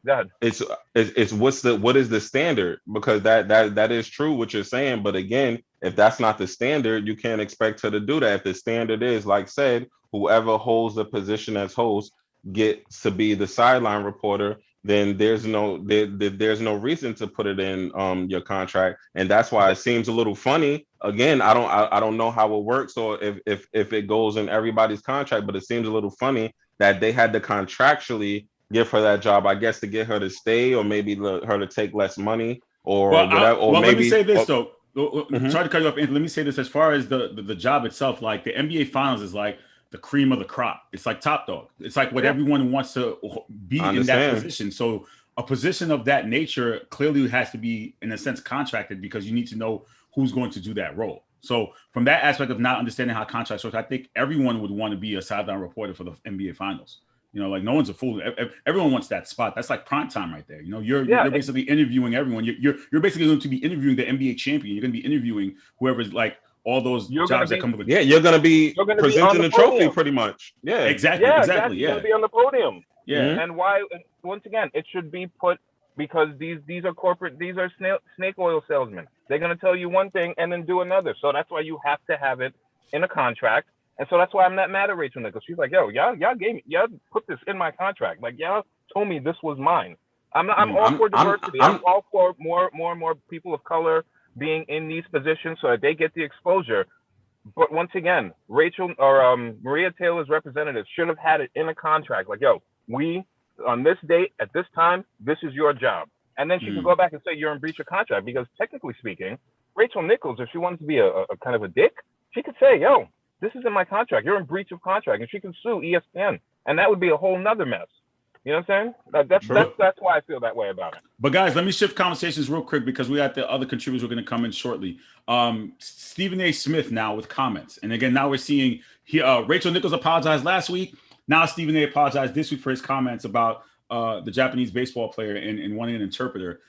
Speaker 10: go ahead.
Speaker 11: It's what is the standard? Because that is true what you're saying, but again, if that's not the standard, you can't expect her to do that. If the standard is, like said, whoever holds the position as host gets to be the sideline reporter, then there's no reason to put it in your contract, and that's why it seems a little funny. Again, I don't know how it works or if it goes in everybody's contract, but it seems a little funny that they had to contractually give her that job, I guess, to get her to stay, or maybe her to take less money, or whatever. Maybe.
Speaker 1: Let me say this though. Sorry to cut you off, Anthony. Let me say this: as far as the job itself, like the NBA Finals is like the cream of the crop. It's like top dog. It's like what everyone wants to be in that position. So a position of that nature clearly has to be, in a sense, contracted, because you need to know who's going to do that role. So from that aspect of not understanding how contracts work, I think everyone would want to be a sideline reporter for the NBA Finals. You know, like, no one's a fool. Everyone wants that spot. That's like prime time right there. You know, you're basically interviewing everyone. You're basically going to be interviewing the NBA champion. You're going to be interviewing whoever's like all those jobs that come with it.
Speaker 11: Yeah, you're going to be presenting the trophy pretty much. Yeah,
Speaker 1: exactly.
Speaker 10: You're going to be on the podium.
Speaker 1: Yeah.
Speaker 10: And why? Once again, it should be put, because these are corporate. These are snake oil salesmen. They're going to tell you one thing and then do another. So that's why you have to have it in a contract. And so that's why I'm not mad at Rachel Nichols. She's like, yo, y'all put this in my contract. Like, y'all told me this was mine. I'm all for diversity. I'm all for more and more people of color being in these positions so that they get the exposure. But once again, Rachel or Maria Taylor's representatives should have had it in a contract. Like, yo, we on this date at this time, this is your job. And then she could go back and say you're in breach of contract, because technically speaking, Rachel Nichols, if she wanted to be a kind of a dick, she could say, yo, this is in my contract. You're in breach of contract, and she can sue ESPN, and that would be a whole nother mess. You know what I'm saying? That's why I feel that way about it.
Speaker 1: But guys, let me shift conversations real quick, because we got the other contributors who are going to come in shortly. Stephen A. Smith now with comments, and again, now we're seeing Rachel Nichols apologized last week. Now Stephen A. apologized this week for his comments about the Japanese baseball player and wanting an interpreter.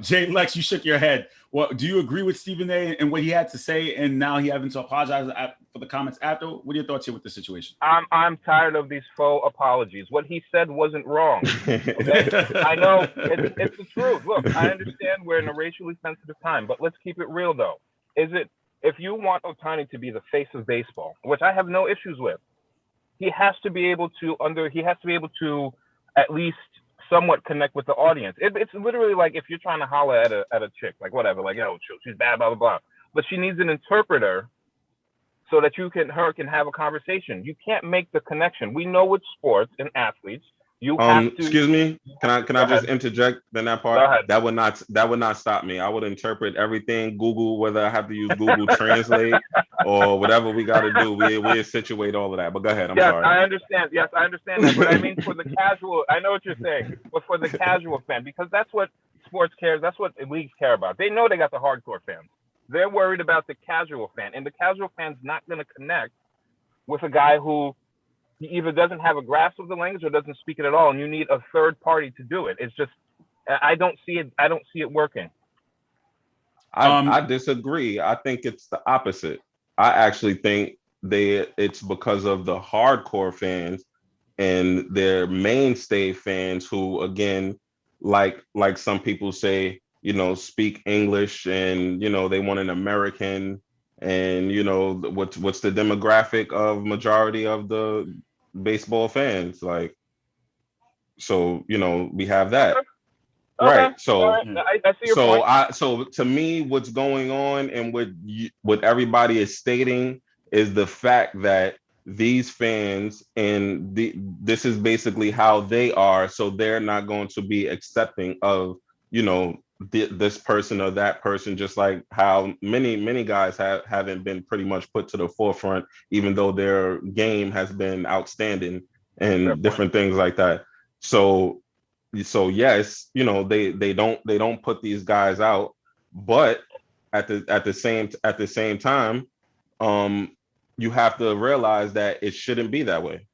Speaker 1: Jay Lex, you shook your head. Well, do you agree with Stephen A. and what he had to say, and now he having to apologize for the comments after? What are your thoughts here with the situation?
Speaker 10: I'm tired of these faux apologies. What he said wasn't wrong. Okay? I know it's the truth. Look, I understand we're in a racially sensitive time, but let's keep it real though. If you want Ohtani to be the face of baseball, which I have no issues with, he has to be able to at least somewhat connect with the audience. It's literally like if you're trying to holler at a chick, like whatever, like, yo, she's bad, blah, blah, blah. But she needs an interpreter so that her can have a conversation. You can't make the connection. We know with sports and athletes, you have to.
Speaker 11: Excuse me. Can I just interject in that part? That would not stop me. I would interpret everything. Google, whether I have to use Google Translate or whatever we got to do. We situate all of that. But go ahead. I'm sorry.
Speaker 10: I understand. Yes, I understand that. But I mean, for the casual, I know what you're saying. But for the casual fan, because that's what sports cares. That's what leagues care about. They know they got the hardcore fans. They're worried about the casual fan, and the casual fan's not going to connect with a guy who he either doesn't have a grasp of the language or doesn't speak it at all, and you need a third party to do it. I don't see it. I don't see it working.
Speaker 11: I disagree. I think it's the opposite. I actually think it's because of the hardcore fans and their mainstay fans who, again, like some people say, speak English, and they want an American, and what's the demographic of majority of the baseball fans, like, so we have that.
Speaker 10: Okay.
Speaker 11: Right. So
Speaker 10: I see your point.
Speaker 11: So to me, what's going on and what everybody is stating is the fact that these fans and this is basically how they are. So they're not going to be accepting of, this person or that person, just like how many guys haven't been pretty much put to the forefront, even though their game has been outstanding and different things like that. So yes, they don't put these guys out, but at the same time, you have to realize that it shouldn't be that way.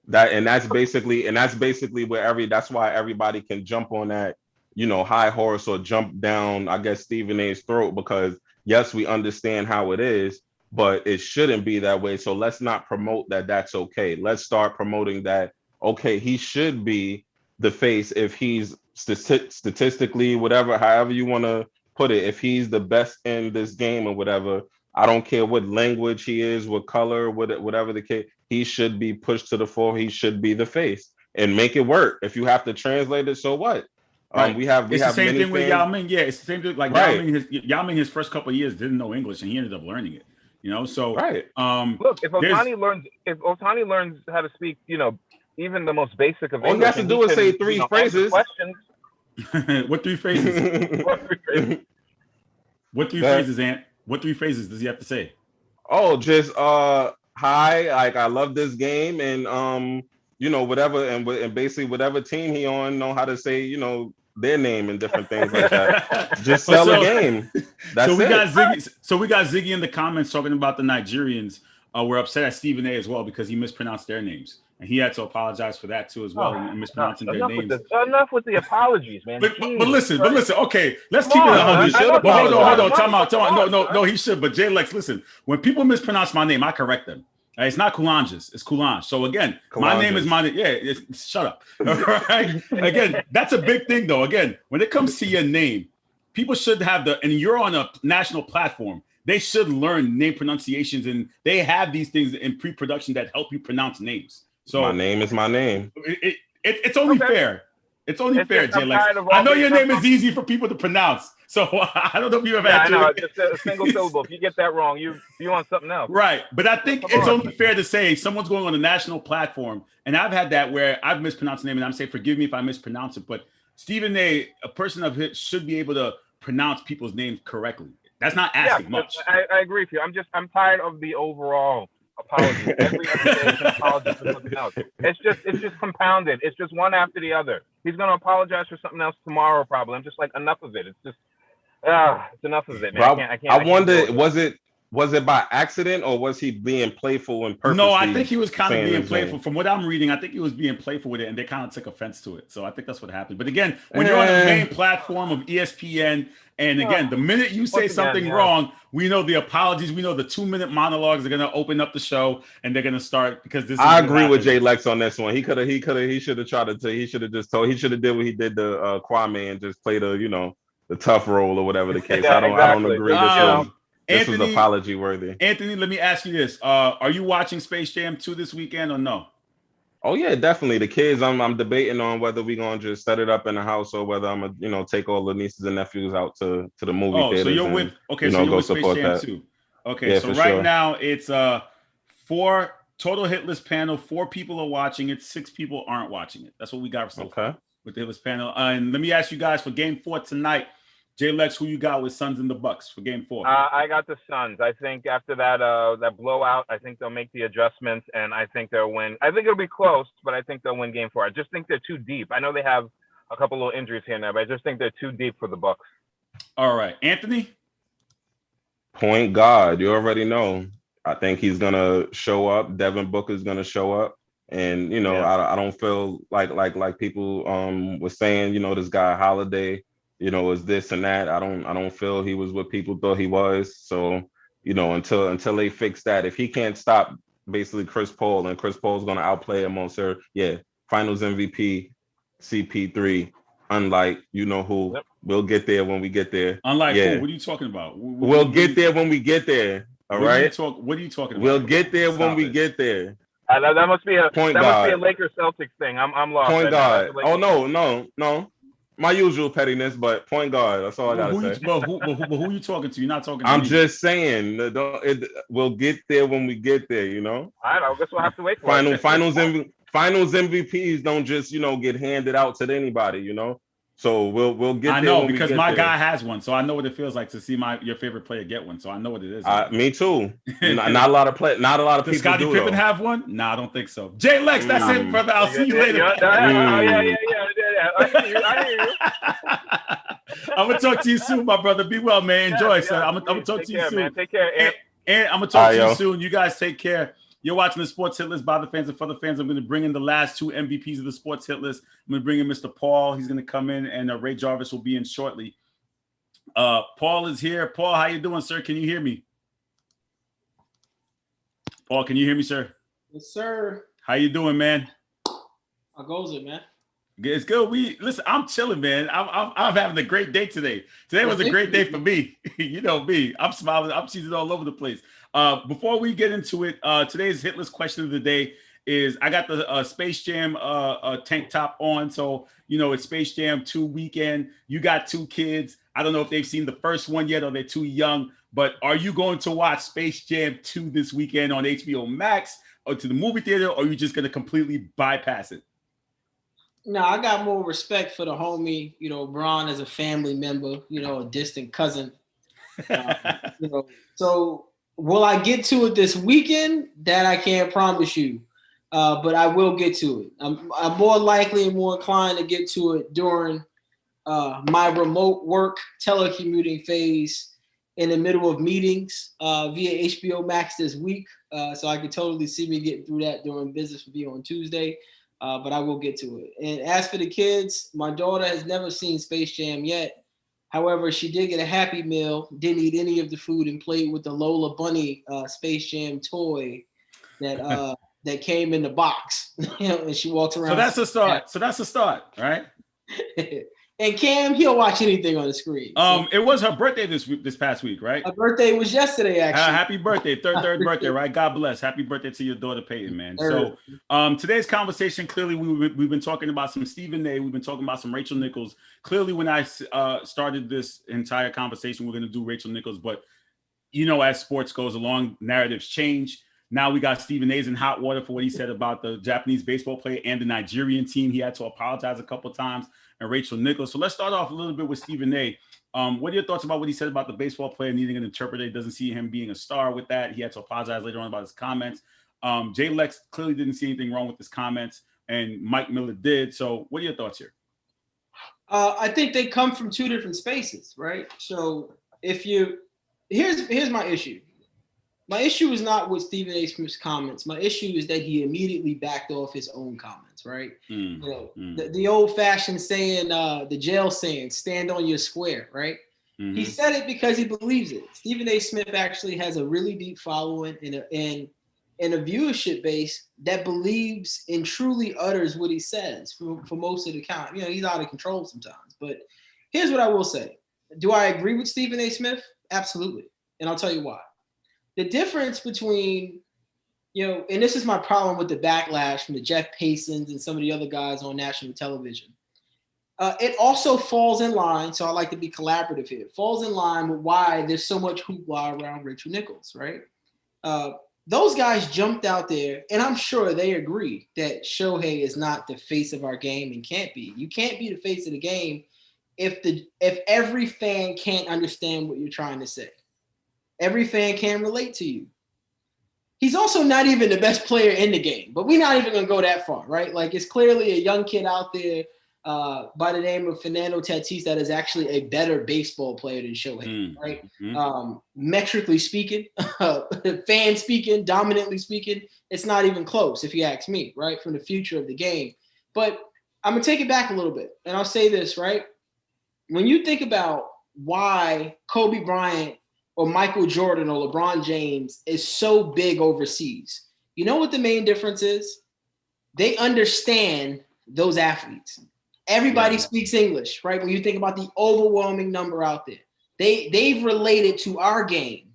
Speaker 11: That's basically where that's why everybody can jump on that, high horse, or jump down, I guess, Stephen A's throat, because yes, we understand how it is, but it shouldn't be that way. So let's not promote that that's okay. Let's start promoting that, okay, he should be the face if he's statistically, whatever, however you want to put it, if he's the best in this game or whatever. I don't care what language he is, what color, whatever the case, he should be pushed to the fore. He should be the face and make it work. If you have to translate it, so what?
Speaker 1: Right.
Speaker 11: We have
Speaker 1: the same
Speaker 11: many
Speaker 1: thing with
Speaker 11: fans.
Speaker 1: Yao Ming. Yeah, it's the same thing. Like
Speaker 11: right.
Speaker 1: Yao Ming, his first couple of years didn't know English, and he ended up learning it. So
Speaker 11: right.
Speaker 10: Look, if Ohtani learns how to speak, even the most basic of English,
Speaker 11: all you have to do is say three phrases.
Speaker 1: What three phrases? What three phrases, Ant? What three phrases does he have to say?
Speaker 11: Oh, just hi, like, I love this game, and whatever, and basically whatever team he on, know how to say, their name and different things like that. Just sell the game. That's
Speaker 1: so we
Speaker 11: it.
Speaker 1: got Ziggy. So we got Ziggy in the comments talking about the Nigerians. We're upset at Stephen A as well because he mispronounced their names, and he had to apologize for that too as well, and mispronouncing their names.
Speaker 10: Enough with the apologies, man.
Speaker 1: But listen. Okay, let's keep it 100. Hold on. Time out. No, he should. But Jay Lex, listen. When people mispronounce my name, I correct them. It's not Coulanges, it's Coulange. So again, my name is my shut up. All right. Again, that's a big thing though. Again, when it comes to your name, people should have and you're on a national platform. They should learn name pronunciations, and they have these things in pre-production that help you pronounce names. So
Speaker 11: my name is my name.
Speaker 1: It's only fair. It's only fair, Jay Lex. I know your name is easy for people to pronounce, so I don't know if you ever had to.
Speaker 10: I know, just a single syllable. If you get that wrong, you want something else.
Speaker 1: Right, but I think it's only fair to say someone's going on a national platform, and I've had that where I've mispronounced a name, and I'm saying, forgive me if I mispronounce it, but Stephen A, a person of his, should be able to pronounce people's names correctly. That's not asking much.
Speaker 10: I agree with you. I'm tired of the overall apology. Every other day is an apology for something else. It's just compounded. It's just one after the other. He's gonna apologize for something else tomorrow, probably. I'm just like, enough of it. It's just it's enough of it, man. I can't.
Speaker 11: I wonder, was it by accident, or was he being playful and purposely?
Speaker 1: No, I think he was kind of being playful. From what I'm reading, I think he was being playful with it, and they kind of took offense to it. So I think that's what happened. But again, when you're on the main platform of ESPN, and again, the minute you say something wrong, we know the apologies. We know the 2-minute monologues are going to open up the show, and they're going to start because this.
Speaker 11: I agree with Jay Lex on this one. He should have tried to. He should have did what he did to Kwame and just played the tough role or whatever the case. I don't agree. This was apology worthy.
Speaker 1: Anthony, let me ask you this: are you watching Space Jam 2 this weekend or no?
Speaker 11: Oh yeah, definitely. The kids, I'm debating on whether we're gonna just set it up in the house or whether I'm gonna take all the nieces and nephews out to the movie theaters.
Speaker 1: So you're with so you're with Space Jam 2. Okay, yeah, so right now it's 4 total hit list panel. 4 people are watching it. 6 people aren't watching it. That's what we got so far with the hit list panel. And let me ask you guys for Game 4 tonight. Jay Lex, who you got with Suns and the Bucks for Game 4?
Speaker 10: I got the Suns. I think after that blowout, I think they'll make the adjustments, and I think they'll win. I think it'll be close, but I think they'll win Game 4. I just think they're too deep. I know they have a couple little injuries here and there, but I just think they're too deep for the Bucks.
Speaker 1: All right, Anthony.
Speaker 11: Point guard, you already know. I think he's gonna show up. Devin Booker's gonna show up. And you know, I don't feel like people was saying, you know, this guy Holiday, you know, is this and that. I don't feel he was what people thought he was. So, you know, until they fix that, if he can't stop basically Chris Paul, and Chris Paul's gonna outplay him on Finals MVP, CP3, unlike you know who.
Speaker 10: Yep.
Speaker 11: We'll get there when we get there.
Speaker 1: Unlike who? What are you talking about?
Speaker 11: We'll get there when we get there. All right.
Speaker 1: What are you talking about?
Speaker 11: We'll get there when we get there.
Speaker 10: That must be a
Speaker 11: Point
Speaker 10: that
Speaker 11: guard.
Speaker 10: must be a Lakers Celtics thing. I'm lost.
Speaker 11: Point
Speaker 10: right
Speaker 11: guard.
Speaker 10: Now.
Speaker 11: Oh no. My usual pettiness, but point guard. That's all I gotta say.
Speaker 1: But who are you talking to? You're not talking to
Speaker 11: I'm
Speaker 1: me.
Speaker 11: just saying. We'll get there when we get there. You know.
Speaker 10: I don't know. I guess we'll have to wait for
Speaker 11: Finals MVPs don't just get handed out to anybody. You know. So we'll get.
Speaker 1: I know because my guy has one, so I know what it feels like to see your favorite player get one. So I know what it is.
Speaker 11: Me too. Not a lot of people.
Speaker 1: Does Scottie Pippen have one? No, I don't think so. Jay Lex, that's it, brother. I'll see you later.
Speaker 10: Yeah. I hear you.
Speaker 1: I'm gonna talk to you soon, my brother. Be well, man. Enjoy, son. I'm gonna talk to you soon.
Speaker 10: Man. Take care,
Speaker 1: and I'm gonna talk to you soon. You guys take care. You're watching the Sports Hit List by the fans and for the fans. I'm going to bring in the last two MVPs of the Sports Hit List. I'm going to bring in Mr. Paul. He's going to come in, and Ray Jarvis will be in shortly. Paul is here. Paul, how you doing, sir? Can you hear me? Paul, can you hear me, sir?
Speaker 12: Yes, sir.
Speaker 1: How you doing, man?
Speaker 12: How goes it, man?
Speaker 1: It's good. Listen. I'm chilling, man. I'm having a great day today. Today was a great day for me. You know me. I'm smiling. I'm cheesing all over the place. Before we get into it, today's hit list question of the day is I got the Space Jam tank top on. So, you know, it's Space Jam 2 weekend. You got 2 kids. I don't know if they've seen the first one yet or they're too young, but are you going to watch Space Jam 2 this weekend on HBO Max or to the movie theater, or are you just going to completely bypass it?
Speaker 12: No, I got more respect for the homie, you know, Bron as a family member, you know, a distant cousin. You know, so will I get to it this weekend? That I can't promise you, but I will get to it. I'm more likely and more inclined to get to it during my remote work telecommuting phase in the middle of meetings via HBO Max this week. So I can totally see me getting through that during business review on Tuesday. But I will get to it. And as for the kids, my daughter has never seen Space Jam yet. However, she did get a Happy Meal, didn't eat any of the food, and played with the Lola Bunny Space Jam toy that that came in the box. You know, and she walks around.
Speaker 1: So that's a start, right?
Speaker 12: And Cam, he'll watch anything on the screen. So.
Speaker 1: It was her birthday this past week, right?
Speaker 12: Her birthday was yesterday, actually.
Speaker 1: Happy birthday, third birthday, right? God bless. Happy birthday to your daughter, Peyton, man. So today's conversation, clearly, we've been talking about some Stephen A. We've been talking about some Rachel Nichols. Clearly, when I started this entire conversation, we're going to do Rachel Nichols. But, you know, as sports goes along, narratives change. Now we got Stephen A's in hot water for what he said about the Japanese baseball player and the Nigerian team. He had to apologize a couple of times. And Rachel Nichols. So let's start off a little bit with Stephen A. What are your thoughts about what he said about the baseball player needing an interpreter? He doesn't see him being a star with that. He had to apologize later on about his comments. Jay Lex clearly didn't see anything wrong with his comments, and Mike Miller did. So what are your thoughts here?
Speaker 12: I think they come from 2 different spaces, right? So here's my issue. My issue is not with Stephen A. Smith's comments. My issue is that he immediately backed off his own comments, right? You know, the old-fashioned saying, the jail saying, stand on your square, right? Mm-hmm. He said it because he believes it. Stephen A. Smith actually has a really deep following and a viewership base that believes and truly utters what he says for most of the time. You know, he's out of control sometimes. But here's what I will say. Do I agree with Stephen A. Smith? Absolutely. And I'll tell you why. The difference between, you know, and this is my problem with the backlash from the Jeff Paysons and some of the other guys on national television. It also falls in line, so I like to be collaborative here. It falls in line with why there's so much hoopla around Rachel Nichols, right? Those guys jumped out there, and I'm sure they agree that Shohei is not the face of our game and can't be. You can't be the face of the game if every fan can't understand what you're trying to say. Every fan can relate to you. He's also not even the best player in the game, but we're not even going to go that far, right? Like, it's clearly a young kid out there by the name of Fernando Tatis that is actually a better baseball player than Shohei, right? Metrically speaking, fan speaking, dominantly speaking, it's not even close if you ask me, right? From the future of the game. But I'm going to take it back a little bit, and I'll say this, right? When you think about why Kobe Bryant or Michael Jordan or LeBron James is so big overseas, you know what the main difference is? They understand those athletes. Everybody speaks English, right? When you think about the overwhelming number out there, they've related to our game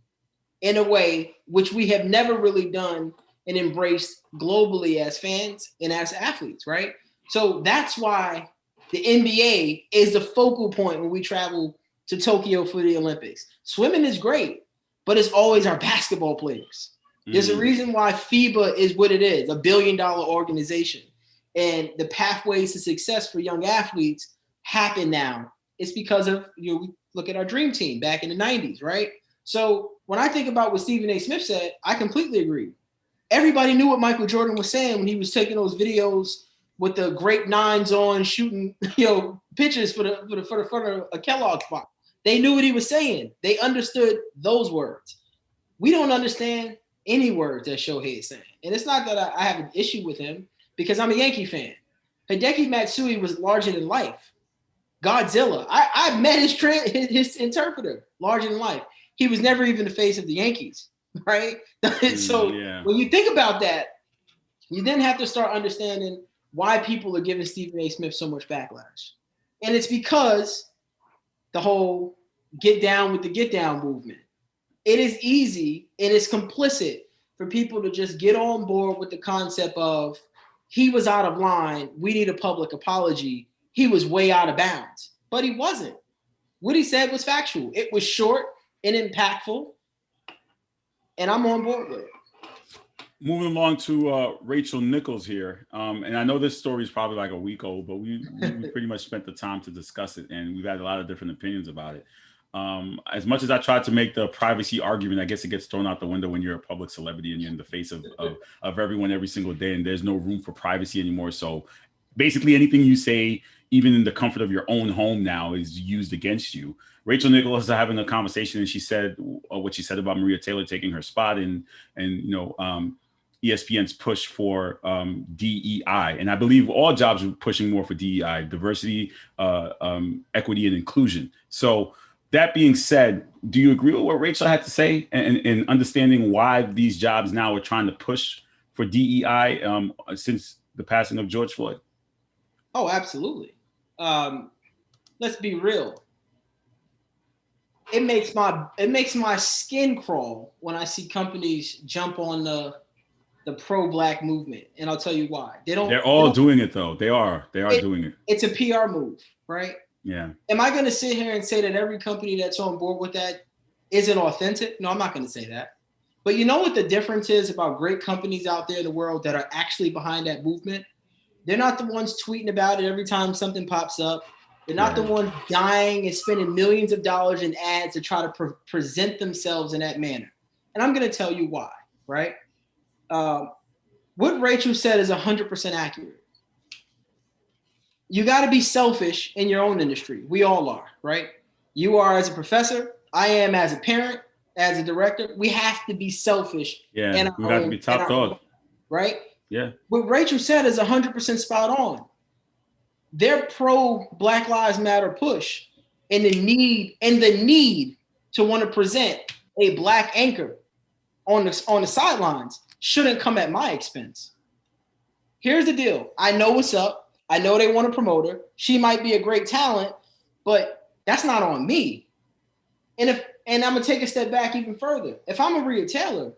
Speaker 12: in a way which we have never really done and embraced globally as fans and as athletes, right? So that's why the NBA is the focal point when we travel to Tokyo for the Olympics. Swimming is great, but it's always our basketball players. There's a reason why FIBA is what it is, $1 billion organization. And the pathways to success for young athletes happen now. It's because of, we look at our dream team back in the 90s, right? So when I think about what Stephen A. Smith said, I completely agree. Everybody knew what Michael Jordan was saying when he was taking those videos with the great nines on, shooting, pitches for the front of a Kellogg spot. They knew what he was saying. They understood those words. We don't understand any words that Shohei is saying. And it's not that I have an issue with him, because I'm a Yankee fan. Hideki Matsui was larger than life. Godzilla. I met his interpreter, larger than life. He was never even the face of the Yankees, right? So when you think about that, you then have to start understanding why people are giving Stephen A. Smith so much backlash. And it's because the whole get down with the get down movement. It is easy and it's complicit for people to just get on board with the concept of, he was out of line, we need a public apology, he was way out of bounds. But he wasn't. What he said was factual. It was short and impactful, and I'm on board with it.
Speaker 1: Moving along to Rachel Nichols here. And I know this story is probably like a week old, but we pretty much spent the time to discuss it, and we've had a lot of different opinions about it. As much as I tried to make the privacy argument, I guess it gets thrown out the window when you're a public celebrity and you're in the face of everyone every single day, and there's no room for privacy anymore. So basically anything you say, even in the comfort of your own home now, is used against you. Rachel Nichols is having a conversation, and she said what she said about Maria Taylor taking her spot, and ESPN's push for DEI. And I believe all jobs are pushing more for DEI, diversity, equity, and inclusion. So that being said, do you agree with what Rachel had to say and understanding why these jobs now are trying to push for DEI since the passing of George Floyd?
Speaker 12: Oh, absolutely. Let's be real. It makes my skin crawl when I see companies jump on the pro-black movement, and I'll tell you why. They're all
Speaker 1: doing it though. They are doing it.
Speaker 12: It's a PR move, right?
Speaker 1: Yeah.
Speaker 12: Am I going to sit here and say that every company that's on board with that isn't authentic? No, I'm not going to say that. But you know what the difference is about great companies out there in the world that are actually behind that movement? They're not the ones tweeting about it every time something pops up. They're not the ones dying and spending millions of dollars in ads to try to present themselves in that manner. And I'm going to tell you why, right? What Rachel said is 100% accurate. You got to be selfish in your own industry. We all are, right? You are as a professor. I am as a parent, as a director. We have to be selfish.
Speaker 1: Yeah, we got to be top dog.
Speaker 12: Right?
Speaker 1: Yeah.
Speaker 12: What Rachel said is 100% spot on. Their pro Black Lives Matter push and the need to want to present a black anchor on the sidelines shouldn't come at my expense. Here's the deal. I know what's up. I know they want to promote her. She might be a great talent, but that's not on me. And I'm gonna take a step back even further. If I'm Maria Taylor,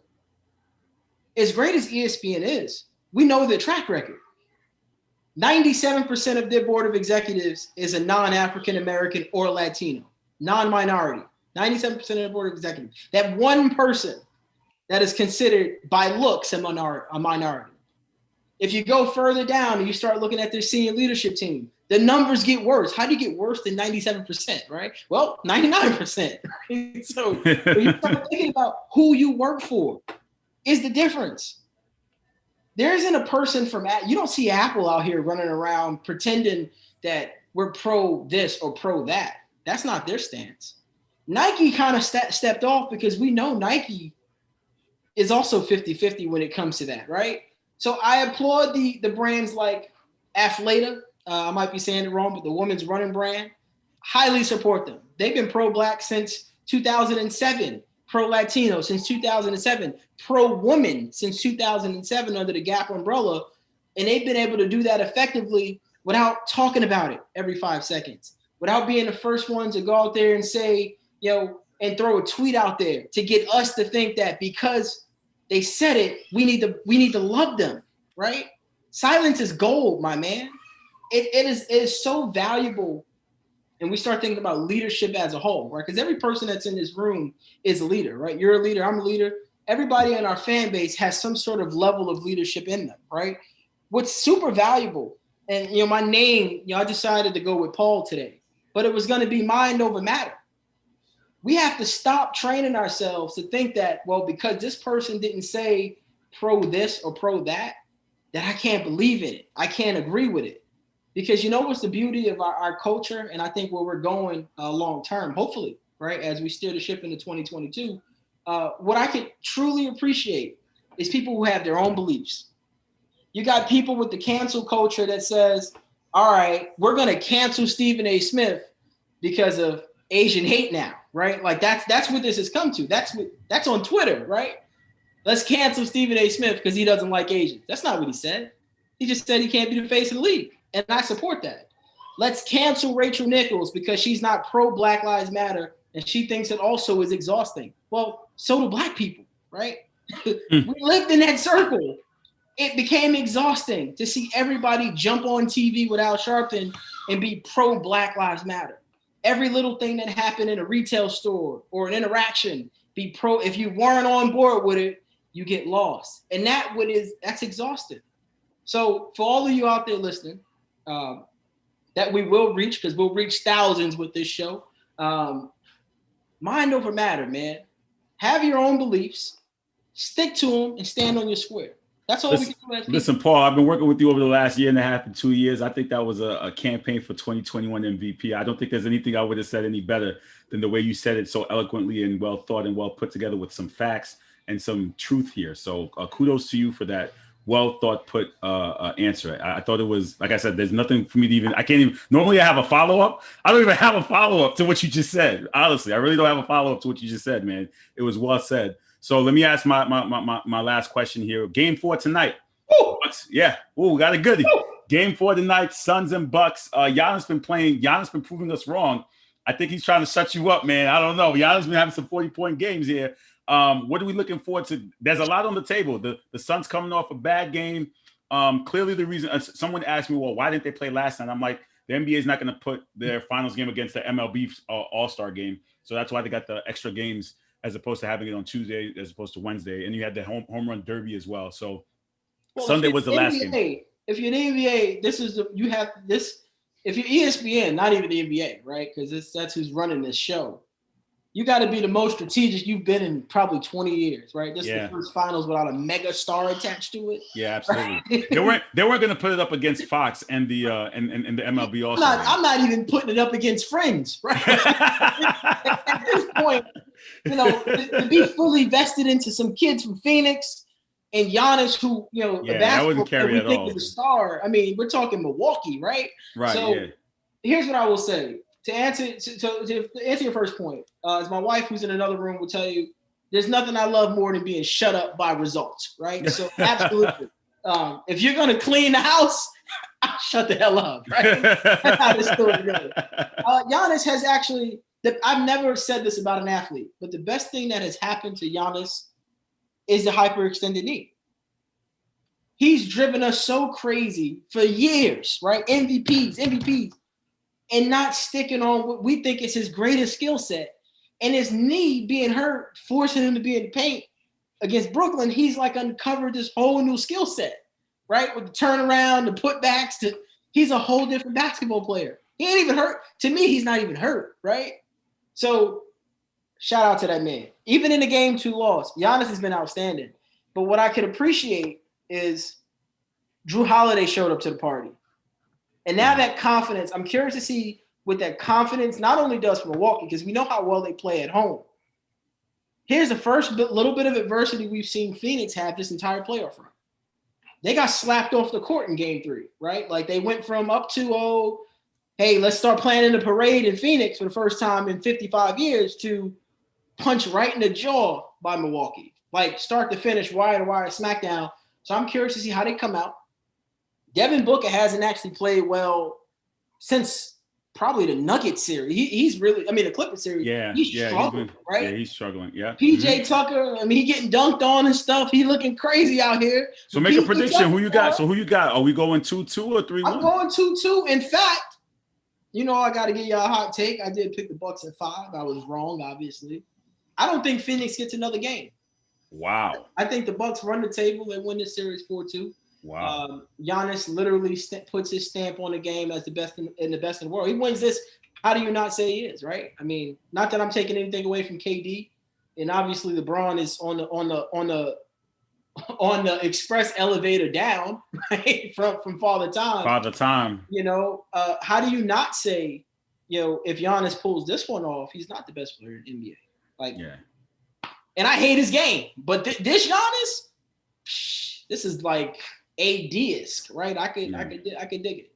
Speaker 12: as great as ESPN is, we know their track record. 97% of their board of executives is a non-African American or Latino, non-minority. 97% of their board of executives. That one person that is considered by looks a minority. If you go further down and you start looking at their senior leadership team, the numbers get worse. How do you get worse than 97%, right? Well, 99%. Right? So when you start thinking about who you work for is the difference. There isn't a person you don't see Apple out here running around pretending that we're pro this or pro that. That's not their stance. Nike kind of stepped off because we know Nike is also 50-50 when it comes to that, right? So I applaud the brands like Athleta. I might be saying it wrong, but the women's running brand, highly support them. They've been pro-Black since 2007, pro-Latino since 2007, pro-woman since 2007 under the Gap umbrella, and they've been able to do that effectively without talking about it every 5 seconds, without being the first ones to go out there and say, and throw a tweet out there to get us to think that because they said it, we need to love them, right? Silence is gold, my man. It is so valuable. And we start thinking about leadership as a whole, right? Because every person that's in this room is a leader, right? You're a leader, I'm a leader. Everybody in our fan base has some sort of level of leadership in them, right? What's super valuable, and my name, I decided to go with Paul today, but it was going to be mind over matter. We have to stop training ourselves to think that, well, because this person didn't say pro this or pro that I can't believe in it. I can't agree with it. Because what's the beauty of our culture, and I think where we're going long term, hopefully, right, as we steer the ship into 2022, what I can truly appreciate is people who have their own beliefs. You got people with the cancel culture that says, all right, we're going to cancel Stephen A. Smith because of Asian hate now, right? Like that's what this has come to. That's on Twitter, right? Let's cancel Stephen A. Smith because he doesn't like Asians. That's not what he said. He just said he can't be the face of the league. And I support that. Let's cancel Rachel Nichols because she's not pro Black Lives Matter and she thinks it also is exhausting. Well, so do Black people, right? We lived in that circle. It became exhausting to see everybody jump on TV with Al Sharpton and be pro Black Lives Matter. Every little thing that happened in a retail store or an interaction, be pro. If you weren't on board with it, you get lost. And that's exhausting. So for all of you out there listening, that we will reach, because we'll reach thousands with this show. Mind over matter, man. Have your own beliefs, stick to them, and stand on your square. That's all we can do as people.
Speaker 1: Listen, Paul, I've been working with you over the last year and a half to 2 years. I think that was a campaign for 2021 MVP. I don't think there's anything I would have said any better than the way you said it so eloquently and well thought and well put together with some facts and some truth here. So kudos to you for that well thought put answer. I thought it was, like I said, there's nothing for me to even, I can't even, normally I have a follow-up. I don't even have a follow-up to what you just said. Honestly, I really don't have a follow-up to what you just said, man. It was well said. So let me ask my last question here. Game 4 tonight. Bucks, yeah. We got a goodie. Game 4 tonight, Suns and Bucks. Giannis been playing. Giannis been proving us wrong. I think he's trying to shut you up, man. I don't know. Giannis been having some 40-point games here. What are we looking forward to? There's a lot on the table. The Suns coming off a bad game. Clearly the reason, someone asked me, well, why didn't they play last night? I'm like, the NBA is not going to put their finals game against the MLB All-Star game. So that's why they got the extra games as opposed to having it on Tuesday as opposed to Wednesday. And you had the home run derby as well. So Sunday was the last game.
Speaker 12: If you're the NBA, if you're ESPN, not even the NBA, right? Because that's who's running this show. You got to be the most strategic you've been in probably 20 years, right? This is the first finals without a mega star attached to it.
Speaker 1: Yeah, absolutely. they weren't going to put it up against Fox and the MLB also.
Speaker 12: I'm not even putting it up against Friends, right? At this point, to be fully vested into some kids from Phoenix and Giannis, who the basketball player we think is a star. I mean, we're talking Milwaukee, right?
Speaker 1: Right.
Speaker 12: So
Speaker 1: yeah.
Speaker 12: Here's what I will say. To answer your first point, as my wife, who's in another room, will tell you, there's nothing I love more than being shut up by results, right? So absolutely, if you're gonna clean the house, I'll shut the hell up, right? That's how this story goes. Giannis has actually, I've never said this about an athlete, but the best thing that has happened to Giannis is the hyperextended knee. He's driven us so crazy for years, right? MVPs. And not sticking on what we think is his greatest skill set. And his knee being hurt, forcing him to be in the paint against Brooklyn, he's like uncovered this whole new skill set, right? With the turnaround, the putbacks, he's a whole different basketball player. He ain't even hurt. To me, he's not even hurt, right? So shout out to that man. Even in the Game 2 loss, Giannis has been outstanding. But what I could appreciate is Drew Holiday showed up to the party. And now that confidence, I'm curious to see what that confidence not only does for Milwaukee, because we know how well they play at home. Here's the first little bit of adversity we've seen Phoenix have this entire playoff run. They got slapped off the court in game 3, right? Like they went from up 2-0, hey, let's start planning a parade in Phoenix for the first time in 55 years to punch right in the jaw by Milwaukee. Like start to finish, wire to wire smackdown. So I'm curious to see how they come out. Devin Booker hasn't actually played well since probably the Nuggets series. He's really, I mean, the Clippers series. He's struggling, right?
Speaker 1: Yeah, he's struggling. Yeah.
Speaker 12: PJ Tucker, I mean, he getting dunked on and stuff. He looking crazy out here.
Speaker 1: So make a prediction. Who you got? So who you got? Are we going 2-2 or 3-1?
Speaker 12: I'm going 2-2. In fact, you know, I got to give y'all a hot take. I did pick the Bucks at 5. I was wrong, obviously. I don't think Phoenix gets another game.
Speaker 1: Wow.
Speaker 12: I think the Bucks run the table and win this series 4-2.
Speaker 1: Wow.
Speaker 12: Giannis literally puts his stamp on the game as the best in the best in the world. He wins this. How do you not say he is, right? I mean, not that I'm taking anything away from KD, and obviously LeBron is on the express elevator down, right? From Father Time.
Speaker 1: Father Time.
Speaker 12: You know, how do you not say, you know, if Giannis pulls this one off, he's not the best player in the NBA. Like,
Speaker 1: yeah.
Speaker 12: And I hate his game, but this Giannis, this is like A-D-isk, right? I could dig it.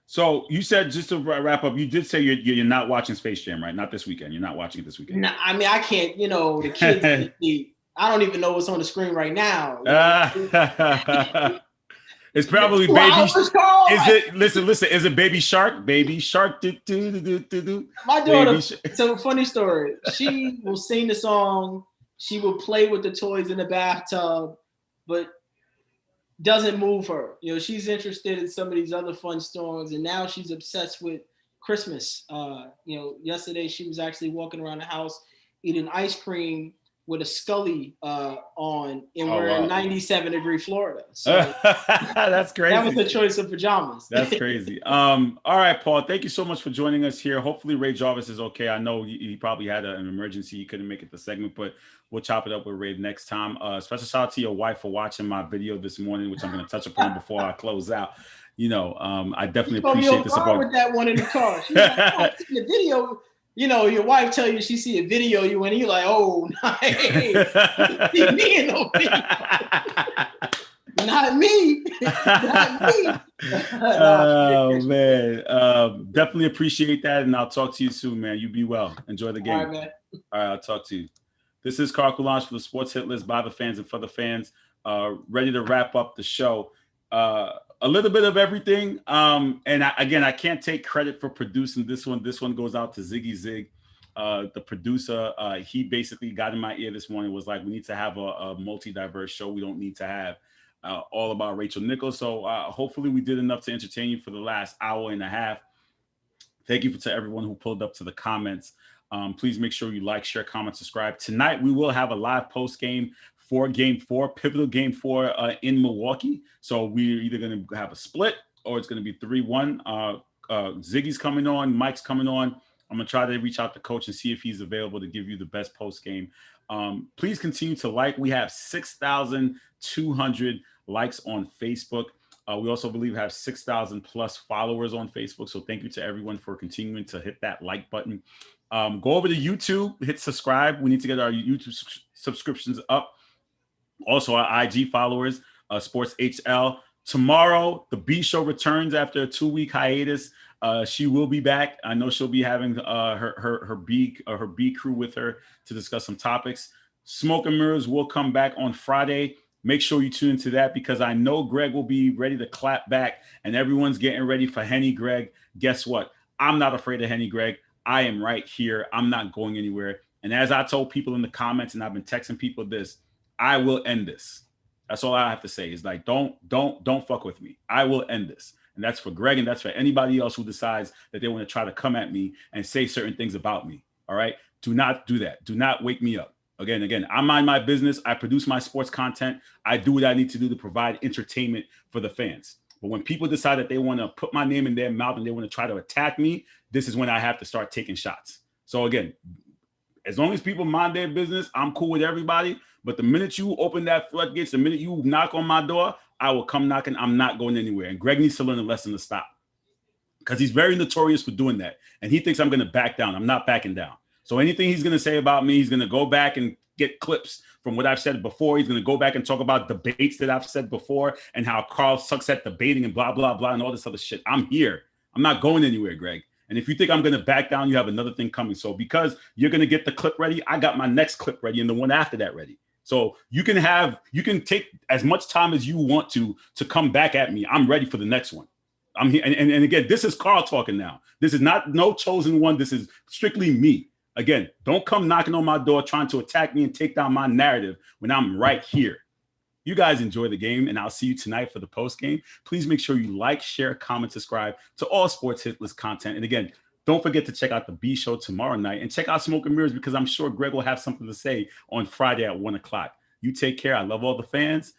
Speaker 12: So
Speaker 1: you said, just to wrap up, you did say you're not watching Space Jam, right? Not this weekend. You're not watching it this weekend.
Speaker 12: Nah, I mean, I can't. You know, the kids. I don't even know what's on the screen right now.
Speaker 1: It's probably baby. Is it? Listen. Is it Baby Shark? Baby Shark.
Speaker 12: My daughter. So funny story. She will sing the song. She will play with the toys in the bathtub, but doesn't move her. You know, she's interested in some of these other fun songs, and now she's obsessed with Christmas. You know, yesterday she was actually walking around the house eating ice cream with a Scully on, and we're in 97-degree Florida. So
Speaker 1: that's crazy.
Speaker 12: That was the choice of pajamas.
Speaker 1: That's crazy. All right, Paul, thank you so much for joining us here. Hopefully Ray Jarvis is okay. I know he probably had an emergency. He couldn't make it the segment, but we'll chop it up with Ray next time. Special shout out to your wife for watching my video this morning, which I'm going to touch upon before I close out. You know, I definitely appreciate the support.
Speaker 12: With that one in the car. She's like, oh, I see the video. You know, your wife tell you she see a video you and you like, oh, nice. See me in no video. Not me. Not me.
Speaker 1: Oh man, definitely appreciate that, and I'll talk to you soon, man. You be well. Enjoy the game.
Speaker 12: All right, man.
Speaker 1: All right, I'll talk to you. This is Carl Coulage for the Sports Hit List by the fans and for the fans. Ready to wrap up the show. A little bit of everything. And I can't take credit for producing this one. This one goes out to Ziggy Zig, the producer. He basically got in my ear this morning, was like, we need to have a multi-diverse show. We don't need to have all about Rachel Nichols. So hopefully we did enough to entertain you for the last hour and a half. Thank you to everyone who pulled up to the comments. Please make sure you like, share, comment, subscribe. Tonight, we will have a live post game for Game 4, pivotal Game 4 in Milwaukee. So we're either going to have a split or it's going to be 3-1. Ziggy's coming on. Mike's coming on. I'm going to try to reach out to Coach and see if he's available to give you the best post game. Please continue to like. We have 6,200 likes on Facebook. We also believe have 6,000 plus followers on Facebook. So thank you to everyone for continuing to hit that like button. Go over to YouTube, hit subscribe. We need to get our YouTube subscriptions up. Also, our IG followers, Sports HL. Tomorrow, the B Show returns after a 2-week hiatus. She will be back. I know she'll be having her B crew with her to discuss some topics. Smoke and Mirrors will come back on Friday. Make sure you tune into that because I know Greg will be ready to clap back and everyone's getting ready for Henny Greg. Guess what? I'm not afraid of Henny Greg. I am right here. I'm not going anywhere. And as I told people in the comments, and I've been texting people this, I will end this. That's all I have to say is like, don't fuck with me. I will end this. And that's for Greg and that's for anybody else who decides that they want to try to come at me and say certain things about me. All right. Do not do that. Do not wake me up. Again, I mind my business. I produce my sports content. I do what I need to do to provide entertainment for the fans. But when people decide that they want to put my name in their mouth and they want to try to attack me, this is when I have to start taking shots. So again, as long as people mind their business, I'm cool with everybody. But the minute you open that floodgates, the minute you knock on my door, I will come knocking. I'm not going anywhere. And Greg needs to learn a lesson to stop. because he's very notorious for doing that. And he thinks I'm going to back down. I'm not backing down. So anything he's going to say about me, he's going to go back and get clips from what I've said before. He's going to go back and talk about debates that I've said before and how Carl sucks at debating and blah, blah, blah, and all this other shit. I'm here. I'm not going anywhere, Greg. And if you think I'm going to back down, you have another thing coming. So because you're going to get the clip ready, I got my next clip ready and the one after that ready. So you can take as much time as you want to come back at me. I'm ready for the next one. I'm here. And again, this is Carl talking now. This is not no chosen one. This is strictly me. Again, don't come knocking on my door trying to attack me and take down my narrative when I'm right here. You guys enjoy the game, and I'll see you tonight for the post game. Please make sure you like, share, comment, subscribe to all Sports Hit List content. And again, don't forget to check out the B Show tomorrow night and check out Smoke and Mirrors because I'm sure Greg will have something to say on Friday at 1 o'clock. You take care. I love all the fans.